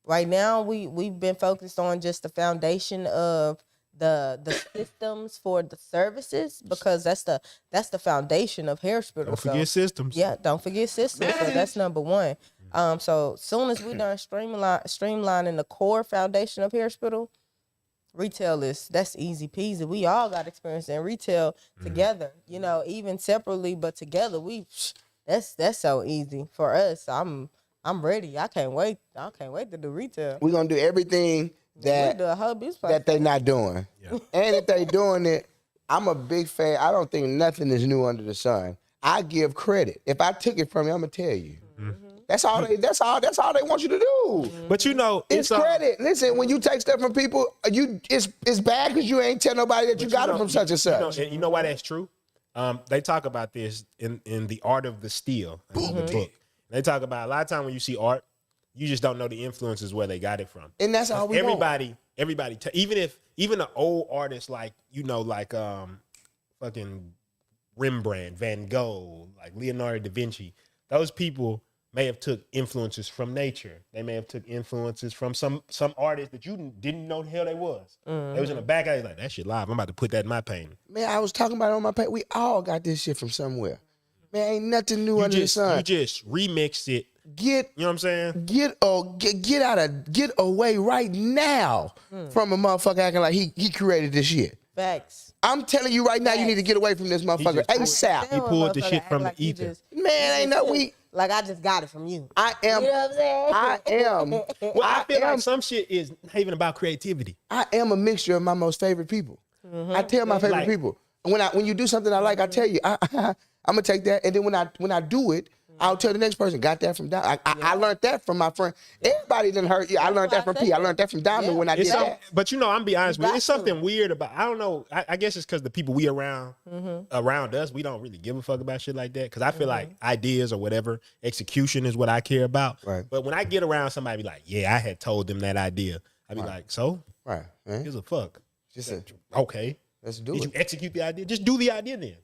Right now we've been focused on just the foundation of the systems for the services, because that's the foundation of Hair Spittle. Don't forget systems. Yeah, don't forget systems. So that's number one. So soon as we done streamlining the core foundation of Hair Spittle, retail that's easy peasy. We all got experience in retail together, even separately, but together that's so easy for us. I'm ready. I can't wait to do retail. We're gonna do everything that they not doing. Yeah. And if they doing it, I'm a big fan. I don't think nothing is new under the sun. I give credit. If I took it from you, I'm gonna tell you. That's all they want you to do. But it's credit. Listen, when you take stuff from people, it's bad because you ain't tell nobody that you got it from such and such. You know why that's true? They talk about this in The Art of the Steal, the book. They talk about a lot of time when you see art, you just don't know the influences where they got it from. And that's all we want. Everybody, even an old artist like fucking Rembrandt, Van Gogh, like Leonardo da Vinci, those people may have took influences from nature. They may have took influences from some artists that you didn't know the hell they was. They was in the back. I was like, that shit live. I'm about to put that in my painting. Man, I was talking about it on my painting. We all got this shit from somewhere. Man, ain't nothing new under the sun. You just remixed it. You know what I'm saying? Get away right now from a motherfucker acting like he created this shit. Facts. I'm telling you right now, you need to get away from this motherfucker ASAP. He pulled the shit from the ether. Man, ain't no like I just got it from you. I am. You know what I'm saying? Well, I feel like some shit is not even about creativity. I am a mixture of my most favorite people. I tell my favorite people. When you do something I like, I tell you, I'm gonna take that, and then when I do it, I'll tell the next person, got that from Diamond. I learned that from my friend. Everybody didn't hurt you. I learned that from P. I learned that from Diamond when I did that. But I'm gonna be honest with you, it's something weird about, I don't know, I guess it's because the people we around us, we don't really give a fuck about shit like that. Because I feel like ideas or whatever, execution is what I care about. Right. But when I get around somebody be like, yeah, I had told them that idea, I'd be like, so? Right. Here's a fuck. Okay. Let's do Did it. you execute the idea? Just do the idea then.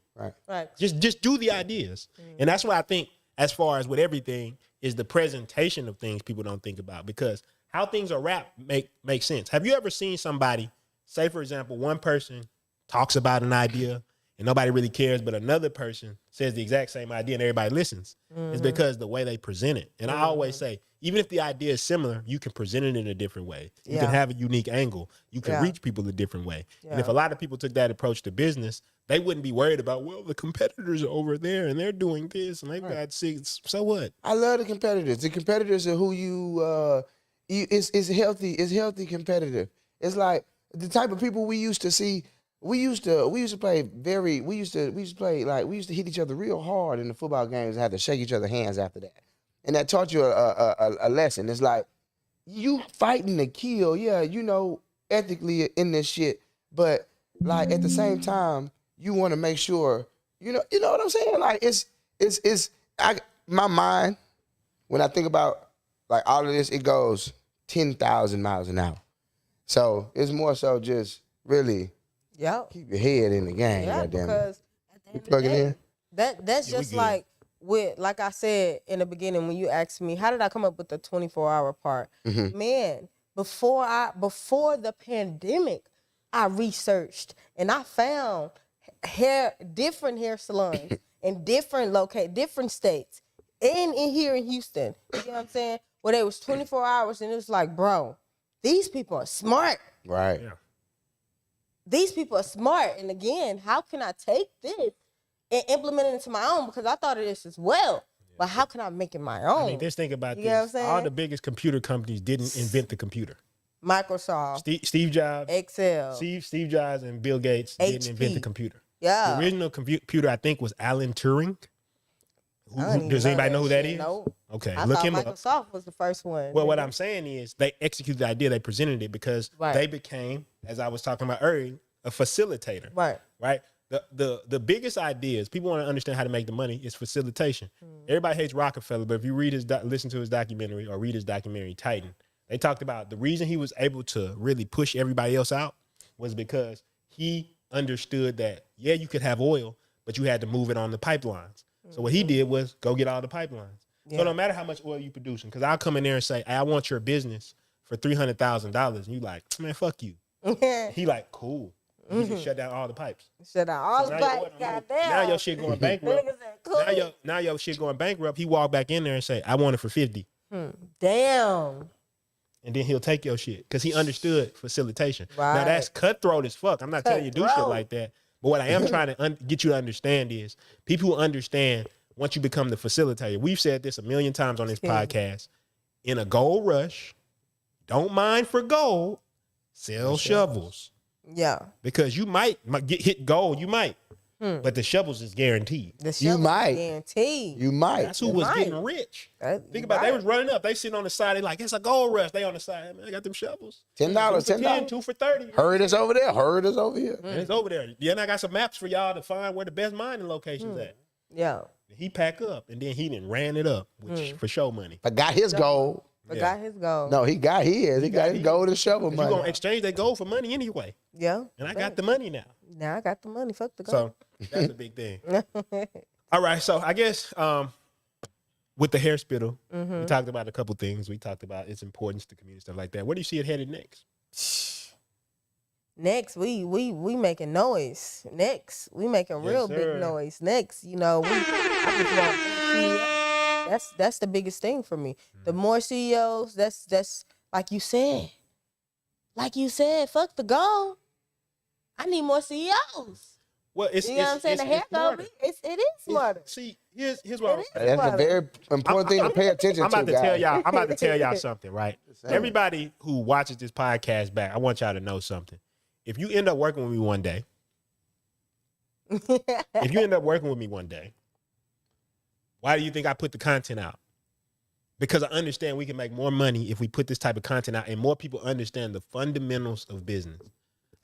Right. Just do the ideas. And that's why I think, as far as with everything, is the presentation of things people don't think about, because how things are wrapped make sense. Have you ever seen somebody, say for example, one person talks about an idea and nobody really cares, but another person says the exact same idea and everybody listens? It's because the way they present it. And I always say, even if the idea is similar, you can present it in a different way. You can have a unique angle. You can reach people a different way. And if a lot of people took that approach to business, they wouldn't be worried about, well, the competitors are over there and they're doing this and they've got six. So what? I love the competitors. The competitors are who is healthy. It's healthy competitive. It's like the type of people we used to see. We used to hit each other real hard in the football games and had to shake each other's hands after that. And that taught you a lesson. It's like, you fighting to kill, ethically in this shit, but like at the same time, you want to make sure, you know what I'm saying? Like my mind, when I think about like all of this, it goes 10,000 miles an hour. So it's more so just really keep your head in the game. Yeah, because you plug it in. That's just like like I said in the beginning when you asked me, how did I come up with the 24-hour part? Man, before the pandemic, I researched and I found different hair salons in different states, and in here in Houston. You know what I'm saying? Where they was 24 hours, and it was like, bro, these people are smart. Right. Yeah. these people are smart. And again, how can I take this and implement it into my own? Because I thought of this as well. But how can I make it my own? I mean, just think about You know what I'm this. saying? All the biggest computer companies didn't invent the computer. Microsoft, Steve Jobs, Excel, Steve Jobs and Bill Gates didn't invent the HP. computer. Yeah. The original computer, I think, was Alan Turing. I don't Does even anybody know who that shit, is? No. Okay, I look thought him up. Microsoft was the first one. Well, what I'm saying is they executed the idea, they presented it because they became, as I was talking about earlier, a facilitator. Right. Right. The biggest ideas, people want to understand how to make the money, is facilitation. Everybody hates Rockefeller, but if you read listen to his documentary or read his documentary Titan, they talked about the reason he was able to really push everybody else out was because he understood that, yeah, you could have oil, but you had to move it on the pipelines. So what he did was go get all the pipelines. Yeah. So no matter how much oil you producing, because I'll come in there and say, hey, I want your business for $300,000. And you like, man, fuck you. He like, cool. He just shut down all the pipes. Shut down all the pipes. Goddamn. Now your shit going bankrupt. Cool. Now your shit going bankrupt. He walk back in there and say, I want it for 50. Damn. And then he'll take your shit because he understood facilitation. Right. Now that's cutthroat as fuck. I'm not telling you to do shit like that. But what I am trying to get you to understand is people who understand once you become the facilitator. We've said this a million times on this podcast. In a gold rush, don't mine for gold, sell shovels. Yeah. Because you might get hit gold, you might. But the shovels is guaranteed. You might. Guaranteed. You might. That's who was getting rich. Think about it. They was running up. They sitting on the side. They like, it's a gold rush. They on the side. Man, I got them shovels. $10, $10. 2 for 30. Heard us over there. Heard us over here. And it's over there. Yeah, and I got some maps for y'all to find where the best mining locations at. Yeah. He pack up, and then he done ran it up for show money. But got his gold. But got his gold. No, he got his. He got his gold and shovel money. You gonna exchange that gold for money anyway. Yeah. And I got the money now. Now I got the money. Fuck the gold. So that's a big thing. All right. So I guess with the hair spittle, we talked about a couple things. We talked about its importance to community, stuff like that. Where do you see it headed next? Next, we making noise. Next, we making real big noise. Next, you know, I just want that's the biggest thing for me. The more CEOs, that's like you said. Like you said, fuck the goal. I need more CEOs. Well, it's you know what I'm saying. The hair goal, it is smarter. See, here's what that's a very important thing to pay attention to. I'm about to tell y'all something, right? Everybody who watches this podcast back, I want y'all to know something. If you end up working with me one day, why do you think I put the content out? Because I understand we can make more money if we put this type of content out and more people understand the fundamentals of business.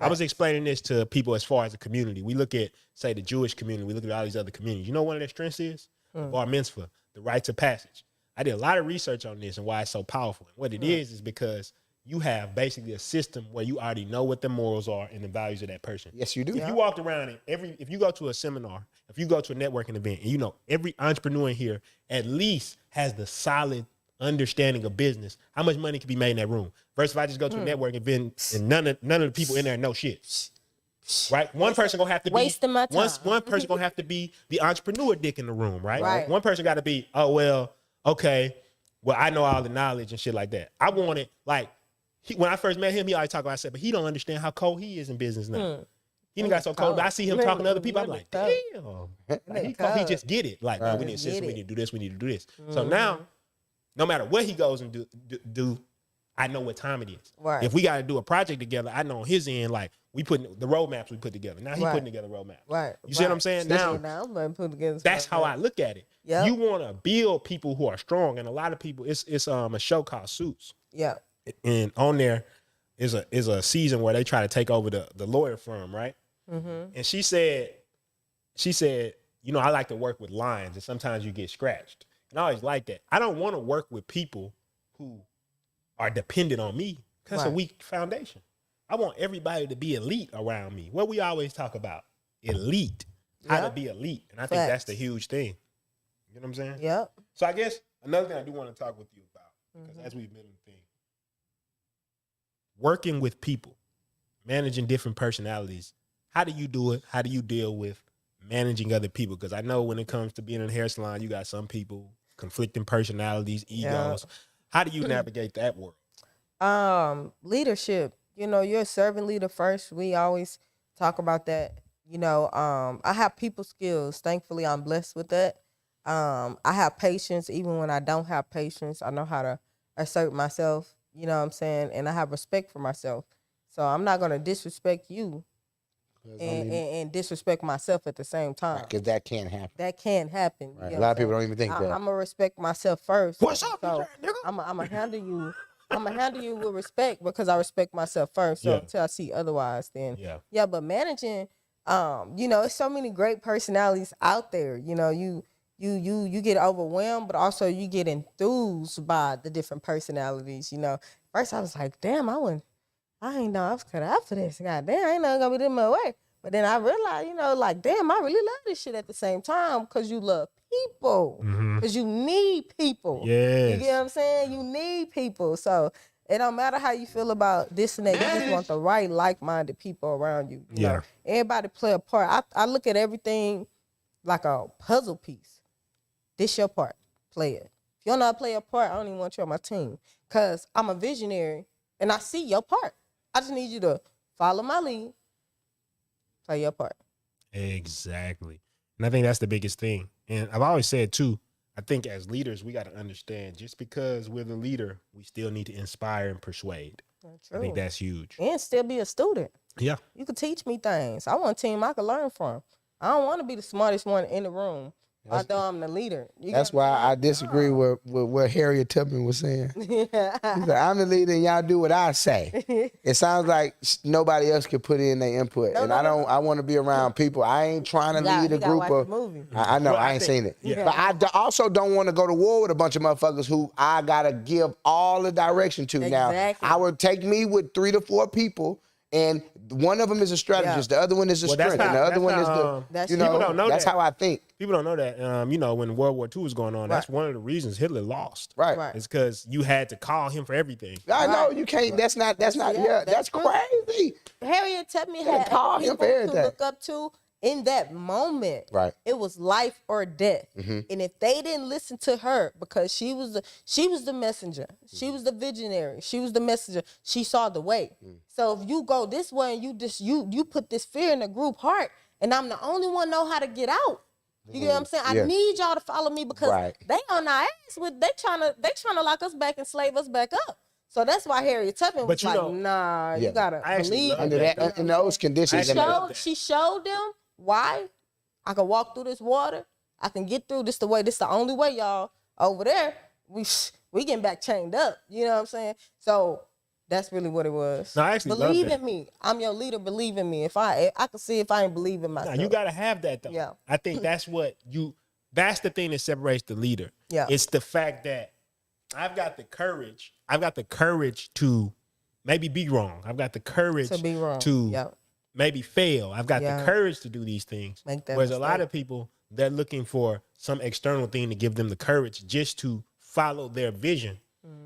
I was explaining this to people as far as the community. We look at, say, the Jewish community. We look at all these other communities. You know one of their strengths is? Bar mitzvah, the rites of passage. I did a lot of research on this and why it's so powerful. And what it is because you have basically a system where you already know what the morals are and the values of that person. Yes, you do. If you walked around and if you go to a seminar, if you go to a networking event, and you know every entrepreneur in here at least has the solid understanding of business, how much money can be made in that room? Versus if I just go to a networking event and none of the people in there know shit. Right? One person gonna have to be wasting my time. One person gonna have to be the entrepreneur dick in the room, right? Right. One person gotta be, oh well, okay, well, I know all the knowledge and shit like that. I want it like when I first met him, he always talked about, I said, but he don't understand how cold he is in business now. He done got so cold, but I see him talking to other people, I'm like, damn. Like, he just get it. Like, we need a system, we need to do this, we need to do this. So now, no matter what he goes and do, I know what time it is. Right. If we got to do a project together, I know on his end, like, we put the roadmaps we put together. Now he putting together roadmaps. Right. You see what I'm saying? Now I'm going to put together. That's how I look at it. Yep. You want to build people who are strong, and a lot of people. It's a show called Suits. Yeah. And on there is a season where they try to take over the lawyer firm, right? Mm-hmm. And she said, you know, I like to work with lions, and sometimes you get scratched. And I always like that. I don't want to work with people who are dependent on me because it's a weak foundation. I want everybody to be elite around me. What we always talk about, elite, how to be elite. And I think that's the huge thing. You know what I'm saying? Yep. So I guess another thing I do want to talk with you about, because as we've been in the thing, working with people, managing different personalities, how do you do it? How do you deal with managing other people? Because I know when it comes to being in a hair salon, you got some people, conflicting personalities, egos. Yeah. How do you navigate that world? Leadership. You know, you're a servant leader first. We always talk about that. You know, I have people skills. Thankfully, I'm blessed with that. I have patience even when I don't have patience. I know how to assert myself. You know what I'm saying? And I have respect for myself. So I'm not gonna disrespect you and disrespect myself at the same time. Because that can't happen. That can't happen. Right. You A know lot what of people I'm don't even think saying? that. I'm gonna respect myself first. What's up, so nigga? I'm gonna handle you. I'm gonna handle you with respect because I respect myself first. So Yeah. until I see otherwise, then Yeah. But managing, you know, it's so many great personalities out there. You know, you get overwhelmed, but also you get enthused by the different personalities. You know, first I was like, damn, I ain't know I was cut out for this. God damn, I ain't know gonna be this my way. But then I realized, you know, like, damn, I really love this shit at the same time because you love people. Because you need people. Yes. You get what I'm saying? You need people. So it don't matter how you feel about this and that. You just want the right, like-minded people around you. You know? Everybody play a part. I look at everything like a puzzle piece. This your part. Play it. If you don't know how to play your part, I don't even want you on my team. Because I'm a visionary and I see your part. I just need you to follow my lead. Play your part. Exactly. And I think that's the biggest thing. And I've always said too, I think as leaders, we got to understand just because we're the leader, we still need to inspire and persuade. True. I think that's huge. And still be a student. Yeah. You could teach me things. I want a team I can learn from. I don't want to be the smartest one in the room. Although I'm the leader. That's why I disagree with what Harriet Tubman was saying. He said, I'm the leader and y'all do what I say. It sounds like nobody else could put in their input. I want to be around people. I ain't trying to lead a group of. I know, I ain't seen it. Yeah. But I also don't want to go to war with a bunch of motherfuckers who I got to give all the direction to. Exactly. Now, I would take me with 3 to 4 people. And one of them is a strategist, the other one is a strength, and the other one is the, people don't know that's that. how I think. People don't know that. You know, when World War II was going on, that's one of the reasons Hitler lost. Right. It's because you had to call him for everything. I know you can't. That's not. That's crazy. Harriet Tubman had call him people for to everything. look up to in that moment. Right. It was life or death. Mm-hmm. And if they didn't listen to her, because she was the messenger, she was the visionary, she was the messenger, she saw the way. So if you go this way and you put this fear in the group heart, and I'm the only one know how to get out. You get what I'm saying? I need y'all to follow me because they on our ass with they trying to lock us back and slave us back up. So that's why Harriet Tubman was like, nah, you gotta believe under that in those conditions. She showed them why I can walk through this water. I can get through this the only way, y'all. Over there, we getting back chained up. You know what I'm saying? So that's really what it was. No, I actually believe love that. in me. I'm your leader. Believe in me. If I can see if I ain't believe in myself. Now, you gotta have that though. Yeah. I think that's the thing that separates the leader. Yeah. It's the fact that I've got the courage. I've got the courage to maybe be wrong. I've got the courage To be wrong. to Yeah. maybe fail. I've got the courage to do these things. Make that Whereas a lot mistake. of people, they're looking for some external thing to give them the courage just to follow their vision.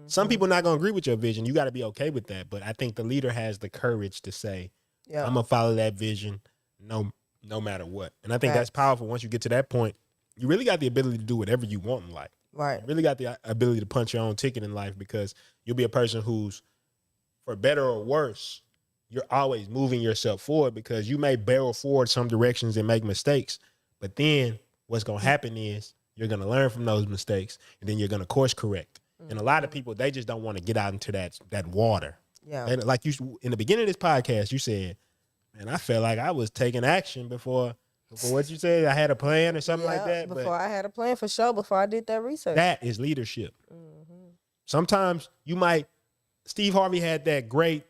Some people not gonna agree with your vision. You got to be okay with that. But I think the leader has the courage to say, I'm gonna follow that vision no matter what. And I think that's powerful. Once you get to that point, you really got the ability to do whatever you want in life. Right. You really got the ability to punch your own ticket in life because you'll be a person who's, for better or worse, you're always moving yourself forward because you may barrel forward some directions and make mistakes. But then what's going to happen is you're going to learn from those mistakes and then you're going to course correct. And a lot of people, they just don't want to get out into that water. Yeah. And like you, in the beginning of this podcast, you said, man, I felt like I was taking action before what you said. I had a plan or something like that. Before I had a plan for sure, before I did that research. That is leadership. Sometimes Steve Harvey had that great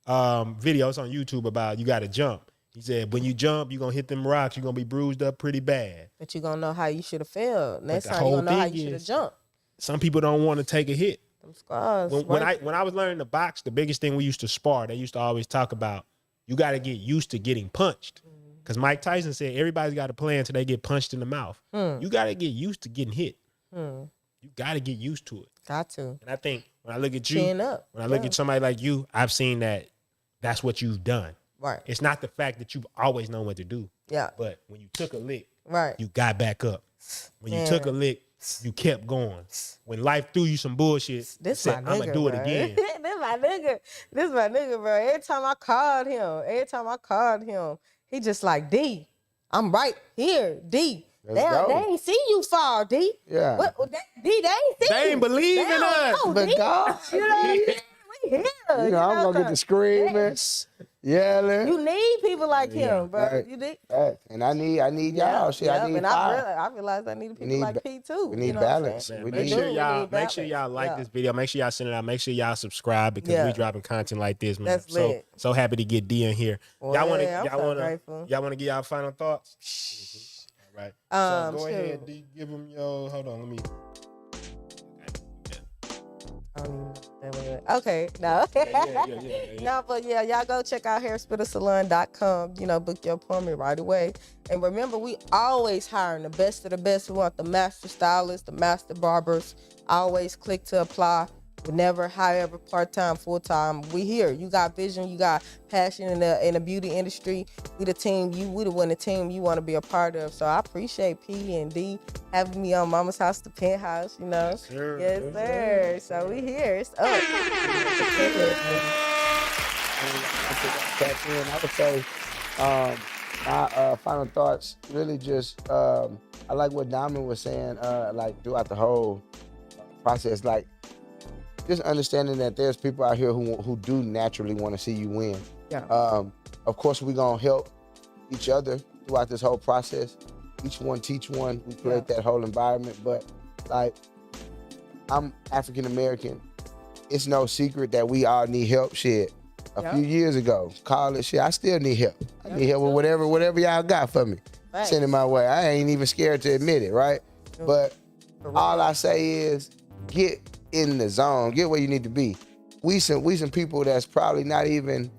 videos on YouTube about you got to jump. He said, when you jump, you're going to hit them rocks. You're going to be bruised up pretty bad. But you're going to know how you should have failed. Next the time you're whole going to know how thing you should have is- jumped. Some people don't want to take a hit. Them scars. When I was learning to box, the biggest thing we used to spar, they used to always talk about, you got to get used to getting punched. Because Mike Tyson said everybody's got a plan until they get punched in the mouth. You got to get used to getting hit. You got to get used to it. Got to. And I think when I look at you, Chin up. when I look at somebody like you, I've seen that that's what you've done. Right. It's not the fact that you've always known what to do. Yeah. But when you took a lick, Right. you got back up. When you took a lick, you kept going. When life threw you some bullshit, you This said, my I'm nigga, going to do it bro. again. This my nigga, bro. Every time I called him, He just like, D, I'm right here, D. Let's They go. ain't see you fall, D. Yeah. D, they ain't see They you. ain't believe in us. But D. God, You know what I'm saying? We here. you know, I'm gonna get the screaming, yelling. You need people like him, bro. right. You need. And I need y'all. Shit, I need and fire. I realized I needed people need like ba- P too. we need you know what I'm balance. saying? We Make need- sure We y'all need make sure y'all balance. like Yeah. this video. Make sure y'all send it out. Make sure y'all subscribe because Yeah. we dropping content like this, man. That's lit. Mm-hmm. So happy to get D in here. Boy, y'all want to I'm so grateful. y'all want to get y'all final thoughts? All right. So go ahead, shoot. D. Give them your. Hold on. Let me. Okay, no. Yeah. No, but yeah, y'all go check out hairspittersalon.com. You know, book your appointment right away. And remember, we always hiring the best of the best. We want the master stylists, the master barbers. Always click to apply. We never, however, part-time, full-time. We here. You got vision. You got passion in the beauty industry. We the team. We the winning team you want to be a part of. So I appreciate P and D having me on Mama's House to Penthouse. You know. Yes, sir. Yes, sir. So we here. It's up. I would say my final thoughts really just I like what Diamond was saying like throughout the whole process, like just understanding that there's people out here who do naturally want to see you win. Yeah. Of course, we're gonna help each other throughout this whole process. Each one teach one. We create that whole environment. But like, I'm African American. It's no secret that we all need help. Shit. A few years ago, college shit, I still need help. I need help with whatever y'all got for me. Thanks. Send it my way. I ain't even scared to admit it, right? But all I say is get in the zone, get where you need to be. We some people that's probably not even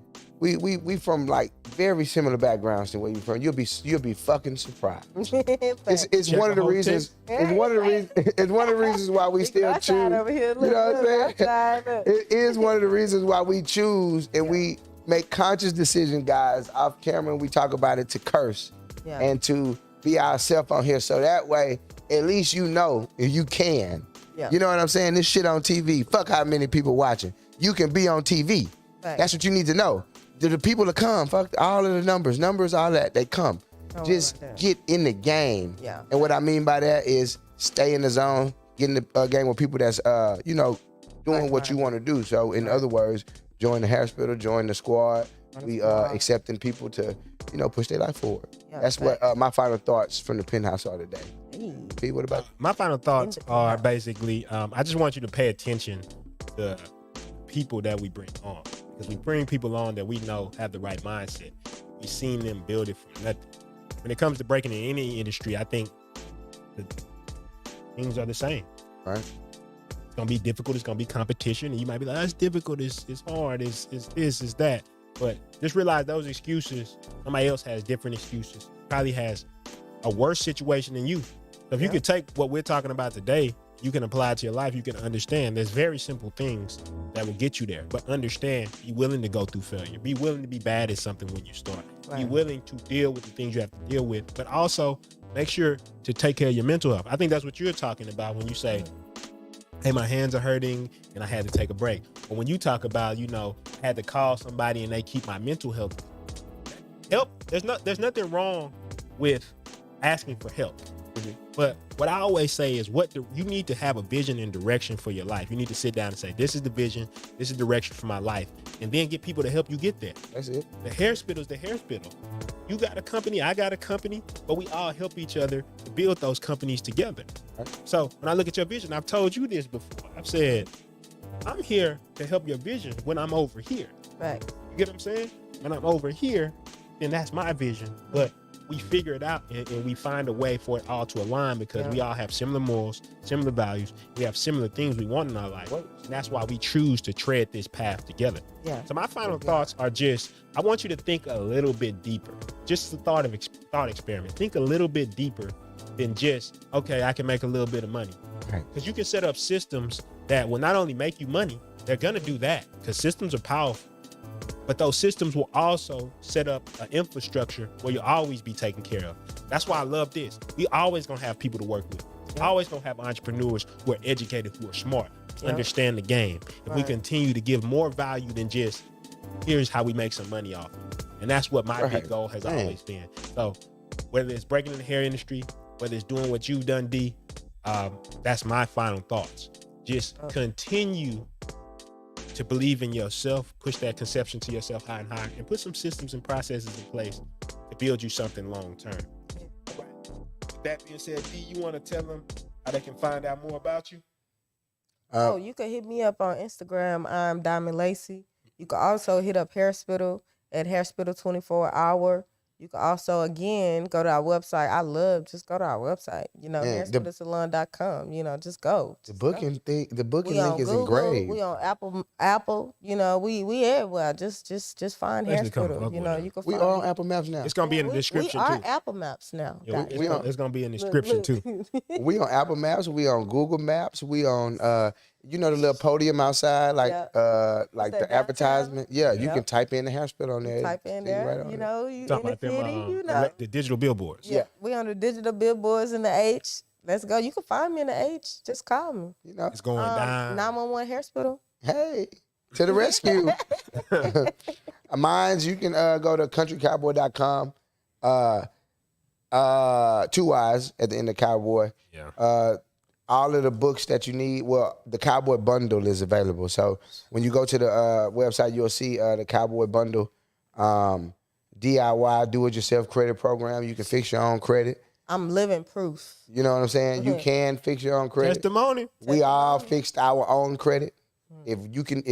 we from like very similar backgrounds than where you from. You'll be fucking surprised. It's one of the reasons. It's one of the reasons why we still choose. You know what I'm saying? It is one of the reasons why we choose and we make conscious decisions, guys. Off camera, we talk about it to curse and to be ourselves on here, so that way at least you know if you can. Yeah. You know what I'm saying? This shit on TV. Fuck how many people watching. You can be on TV. Right. That's what you need to know. The people that come, fuck all of the numbers, all that, they come. Just get in the game. Yeah. And what I mean by that is stay in the zone, get in the game with people that's, doing what you want to do. So in other words, join the hair spitter, join the squad. We accepting people to, push their life forward. Yeah, That's what my final thoughts from the Penthouse are today. P, what about you? My final thoughts are basically, I just want you to pay attention to people that we bring on. Because we bring people on that we know have the right mindset. We've seen them build it from nothing. When it comes to breaking in any industry, I think the things are the same. Right. It's going to be difficult. It's going to be competition. And you might be like, it's difficult. It's hard. It's this, it's that. But just realize those excuses, somebody else has different excuses. Probably has a worse situation than you. So if you could take what we're talking about today, you can apply it to your life. You can understand there's very simple things that will get you there. But understand, be willing to go through failure. Be willing to be bad at something when you start. Be willing to deal with the things you have to deal with. But also make sure to take care of your mental health. I think that's what you're talking about when you say, hey, my hands are hurting and I had to take a break. But when you talk about, I had to call somebody and they keep my mental health. Help, there's nothing wrong with asking for help. But what I always say is you need to have a vision and direction for your life. You need to sit down and say, this is the vision, this is direction for my life, and then get people to help you get there. That's it. The hair spitter's the hair spittle. You got a company, I got a company, but we all help each other to build those companies together. Right. So when I look at your vision, I've told you this before. I've said, I'm here to help your vision when I'm over here. Right. You get what I'm saying? When I'm over here, then that's my vision. But we figure it out and we find a way for it all to align because we all have similar morals, similar values. We have similar things we want in our life. And that's why we choose to tread this path together. Yeah. So my final thoughts are just, I want you to think a little bit deeper. Just the thought experiment. Think a little bit deeper than just, okay, I can make a little bit of money. Because you can set up systems that will not only make you money, they're going to do that because systems are powerful. But those systems will also set up an infrastructure where you'll always be taken care of. That's why I love this. We always gonna have people to work with. Always gonna have entrepreneurs who are educated, who are smart, understand the game. If we continue to give more value than just, here's how we make some money off it. And that's what my big goal has always been. So whether it's breaking in the hair industry, whether it's doing what you've done, D, that's my final thoughts. Just continue to believe in yourself, push that conception to yourself higher and higher, and put some systems and processes in place to build you something long term. Right. With that being said, D, you want to tell them how they can find out more about you? You can hit me up on Instagram. I'm Diamond Layce. You can also hit up Hairspittal at Hairspittal 24 Hour. You can also, again, go to our website. Just go to our website, hairspittalsalon.com, just go. The booking link is Google, engraved. We on Apple, we everywhere. Just find Hairspittal, you can find We are on Apple Maps now. It's going to be in the description, we too. are Apple Maps now. Yeah, it's going to be in the description, too. We on Apple Maps. We on Google Maps. We on, the little podium outside, like the advertisement. Yeah, you can type in the Hairspittal on there. Type in there, right on you Talking in the about city, them, the digital billboards. Yeah, we on the digital billboards in the H. Let's go. You can find me in the H. Just call me. It's going down. 911 Hairspittal. Hey, to the rescue. Mines, you can go to countrycowboy.com. 2 Y's at the end of Cowboy. Yeah. All of the books that you need, the Cowboy Bundle is available. So when you go to the website, you'll see the Cowboy Bundle, DIY, do-it-yourself credit program. You can fix your own credit. I'm living proof. You know what I'm saying? You can fix your own credit. Testimony. We all fixed our own credit. If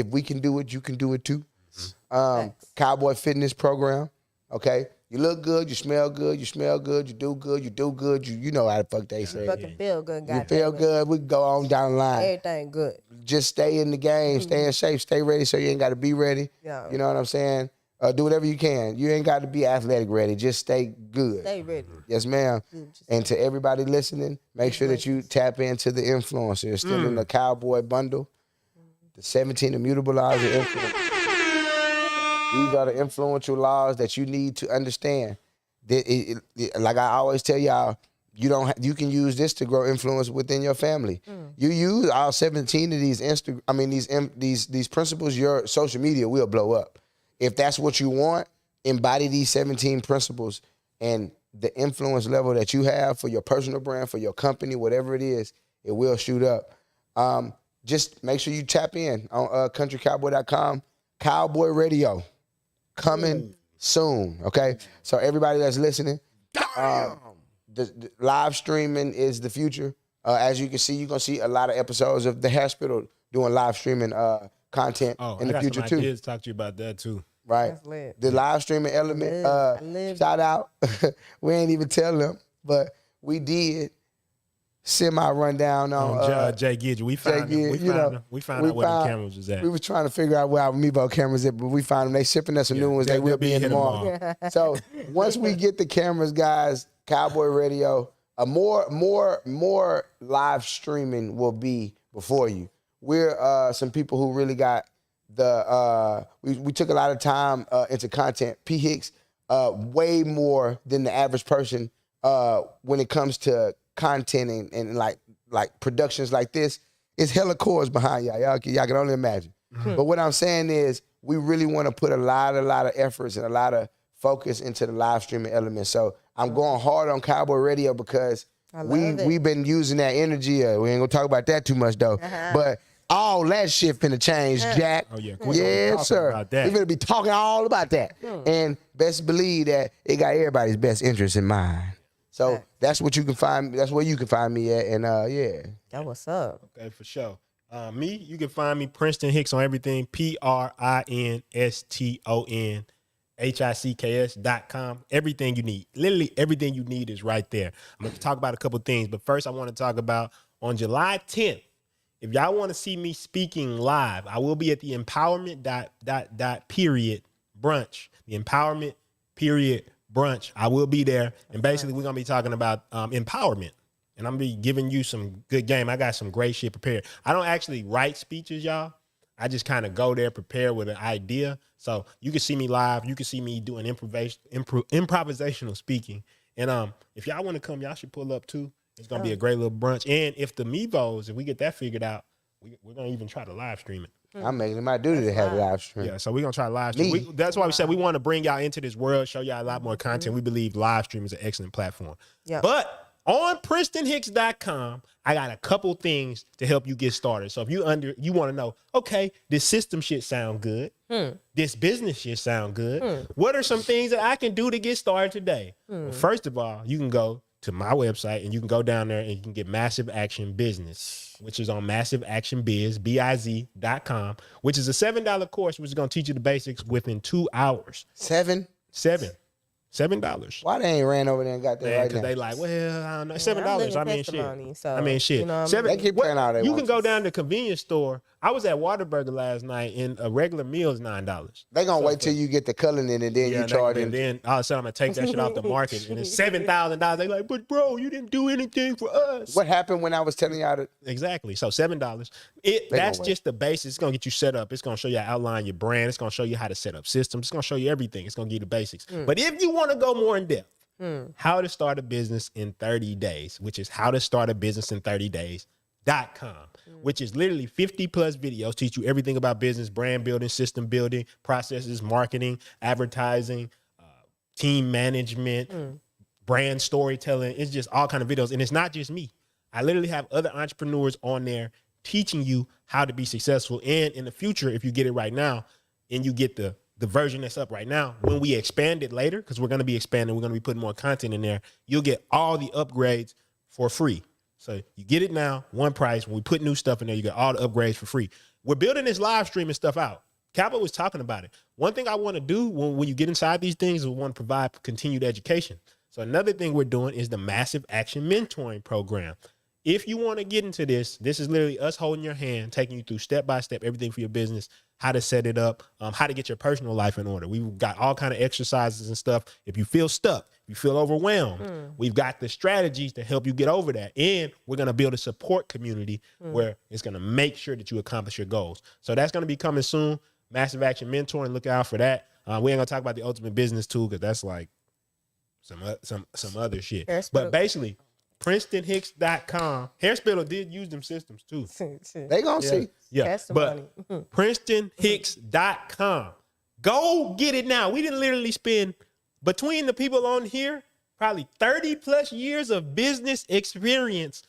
we can do it, you can do it too. Cowboy Fitness Program. Okay. You look good, you smell good, you do good, you know how the fuck they say. Fucking feel good, You feel good, we can go on down the line. Everything good. Just stay in the game, stay in shape, stay ready so you ain't got to be ready. Yeah. You know what I'm saying? Do whatever you can. You ain't got to be athletic ready. Just stay good. Stay ready. Yes, ma'am. And to everybody listening, make sure that you tap into the influencers. Still in the Cowboy Bundle. The 17 immutable laws of influence. These are the influential laws that you need to understand. Like I always tell y'all, you can use this to grow influence within your family. You use all 17 of these principles, your social media will blow up. If that's what you want, embody these 17 principles, and the influence level that you have for your personal brand, for your company, whatever it is, it will shoot up. Just make sure you tap in on countrycowboy.com. Cowboy Radio. Coming soon, okay? So everybody that's listening, the live streaming is the future. As you can see, you're going to see a lot of episodes of the Hairspittal doing live streaming content in the future, too. I did talk to you about that, too. Right. The live streaming element, shout out. We ain't even tell them, but we did semi-rundown on Jay Gidget. We found out where the cameras was at. We was trying to figure out where our Mevo cameras at, but we found them. They shipping us some new ones. They will be in tomorrow. So once we get the cameras, guys, Cowboy Radio, more live streaming will be before you. We're some people who really got we took a lot of time into content. P. Hicks, way more than the average person when it comes to content and like productions like this. It's hella cores behind y'all. Y'all can only imagine. But what I'm saying is we really want to put a lot of efforts and a lot of focus into the live streaming element. So I'm going hard on Cowboy Radio because we've been using that energy. We ain't gonna talk about that too much though. But all that shit finna change, Jack. Oh yeah, yes, sir. We're gonna be talking all about that. And best believe that it got everybody's best interest in mind. So that's what you can find. That's where you can find me at. And yeah. That what's up. Okay, for sure. You can find me Prinston Hicks on everything. PRINSTONHICKS.com. Everything you need. Literally everything you need is right there. I'm gonna talk about a couple things, but first I want to talk about on July 10th. If y'all want to see me speaking live, I will be at the empowerment brunch. The empowerment brunch. I will be there. And basically we're going to be talking about empowerment. And I'm going to be giving you some good game. I got some great shit prepared. I don't actually write speeches, y'all. I just kind of go there prepared with an idea. So you can see me live. You can see me doing improvisational speaking. And if y'all want to come, y'all should pull up too. It's going to be a great little brunch. And if the Mevos, if we get that figured out, we're going to even try to live stream it. I'm making it my duty to have a live stream. Yeah, so we're gonna try live stream. That's why we said we want to bring y'all into this world, show y'all a lot more content. We believe live stream is an excellent platform. Yeah. But on PrinstonHicks.com, I got a couple things to help you get started. So if you want to know, okay, this system shit sound good. This business shit sound good. What are some things that I can do to get started today? Well, first of all, you can go to my website and you can go down there and you can get Massive Action Business, which is on massiveactionbiz.com, which is a $7 course, which is going to teach you the basics within 2 hours. $7? $7. Why they ain't ran over there and got that right now? Because they like, well, I don't know. $7. I'm I mean, testimony, shit. so, I mean, shit. you know, They keep playing all they You want can go to. down to the convenience store. I was at Whataburger last night, and a regular meal is $9. They gonna wait till you get the culling in and then you charge and them. then all of a sudden I'm gonna take that shit off the market, and it's $7,000. They like, but bro, you didn't do anything for us. What happened when I was telling y'all to? Exactly. So $7. That's just the basics. It's gonna get you set up. It's gonna show you how to outline your brand. It's gonna show you how to set up systems. It's gonna show you everything. It's gonna give you the basics. But if you want to go more in depth, how to start a business in 30 days, which is how to start a business in 30 days.com, which is literally 50 plus videos, teach you everything about business, brand building, system building, processes, marketing, advertising, team management, brand storytelling. It's just all kind of videos. And it's not just me. I literally have other entrepreneurs on there teaching you how to be successful. And in the future, if you get it right now and you get the version that's up right now, when we expand it later, because we're going to be expanding, we're going to be putting more content in there, you'll get all the upgrades for free. So you get it now, one price. When we put new stuff in there, you get all the upgrades for free. We're building this live streaming stuff out. Cowboy was talking about it. One thing I want to do when you get inside these things is we want to provide continued education. So another thing we're doing is the Massive Action Mentoring Program. If you want to get into this is literally us holding your hand, taking you through step by step, everything for your business, how to set it up, how to get your personal life in order. We've got all kind of exercises and stuff. If you feel stuck, if you feel overwhelmed, we've got the strategies to help you get over that. And we're going to build a support community where it's going to make sure that you accomplish your goals. So that's going to be coming soon. Massive Action Mentoring, look out for that. We ain't going to talk about the Ultimate Business Tool because that's like some other shit. But basically, PrinstonHicks.com. Hairspiller did use them systems too. They gonna see. Yeah, but PrinstonHicks.com. Go get it now. We didn't literally spend, between the people on here, probably 30 plus years of business experience.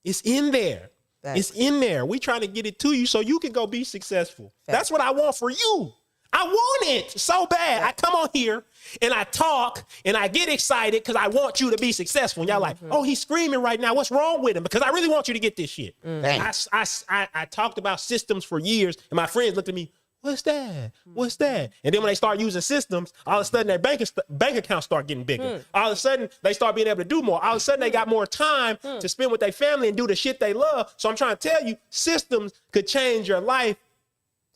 It's in there. It's in there. We trying to get it to you so you can go be successful. That's what I want for you. I want it so bad. I come on here and I talk and I get excited because I want you to be successful. And y'all like, oh, he's screaming right now. What's wrong with him? Because I really want you to get this shit. I talked about systems for years and my friends looked at me, what's that? What's that? And then when they start using systems, all of a sudden their bank accounts start getting bigger. All of a sudden they start being able to do more. All of a sudden they got more time to spend with their family and do the shit they love. So I'm trying to tell you, systems could change your life.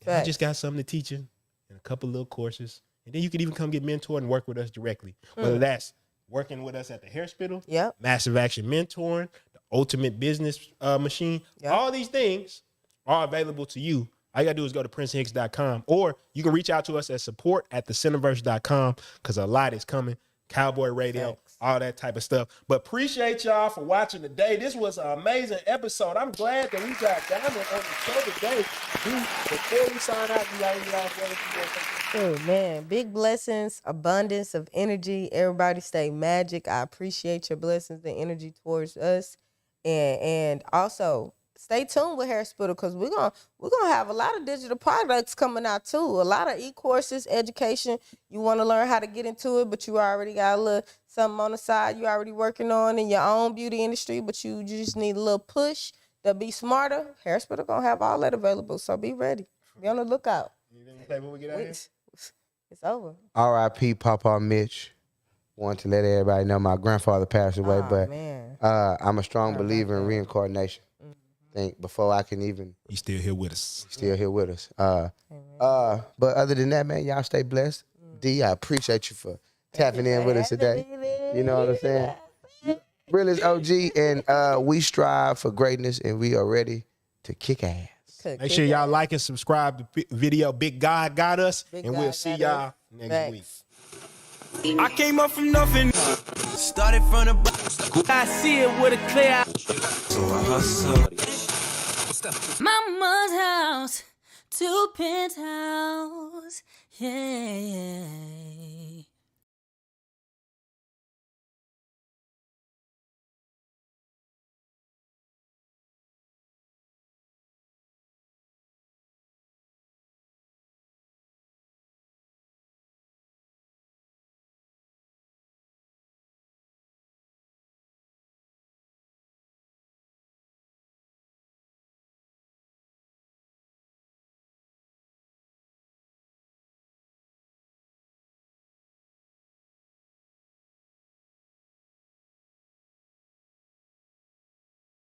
I just got something to teach you. And a couple little courses. And then you can even come get mentored and work with us directly. Whether that's working with us at the Hairspittal, Massive Action Mentoring, the Ultimate Business Machine. All these things are available to you. All you got to do is go to PrinstonHicks.com, or you can reach out to us at support@thecentiverse.com because a lot is coming. Cowboy Radio, all that type of stuff. But appreciate y'all for watching today. This was an amazing episode. I'm glad that we got Diamond on the show today. Before we sign out, you got any last words? Oh man, big blessings, abundance of energy. Everybody stay magic. I appreciate your blessings and energy towards us, and also stay tuned with Hairspittal because we're gonna have a lot of digital products coming out too. A lot of e-courses, education. You want to learn how to get into it, but you already got a little something on the side you already working on in your own beauty industry, but you just need a little push to be smarter. Hairspittal gonna have all that available, so be ready. Be on the lookout. When we get out here? It's over. R.I.P. Papa Mitch. Want to let everybody know my grandfather passed away, but I'm a strong believer in reincarnation. Think before I can even. He's still here with us. But other than that, man, y'all stay blessed. D, I appreciate you for tapping in with us today. You know what I'm saying? Realest OG, and we strive for greatness, and we are ready to kick ass. Make sure y'all like and subscribe to the video. Big God got us, and we'll see y'all next week. I came up from nothing, started from the bottom. I see it with a clear eye. So I hustle. Mama's house, to Penthouse. Yeah.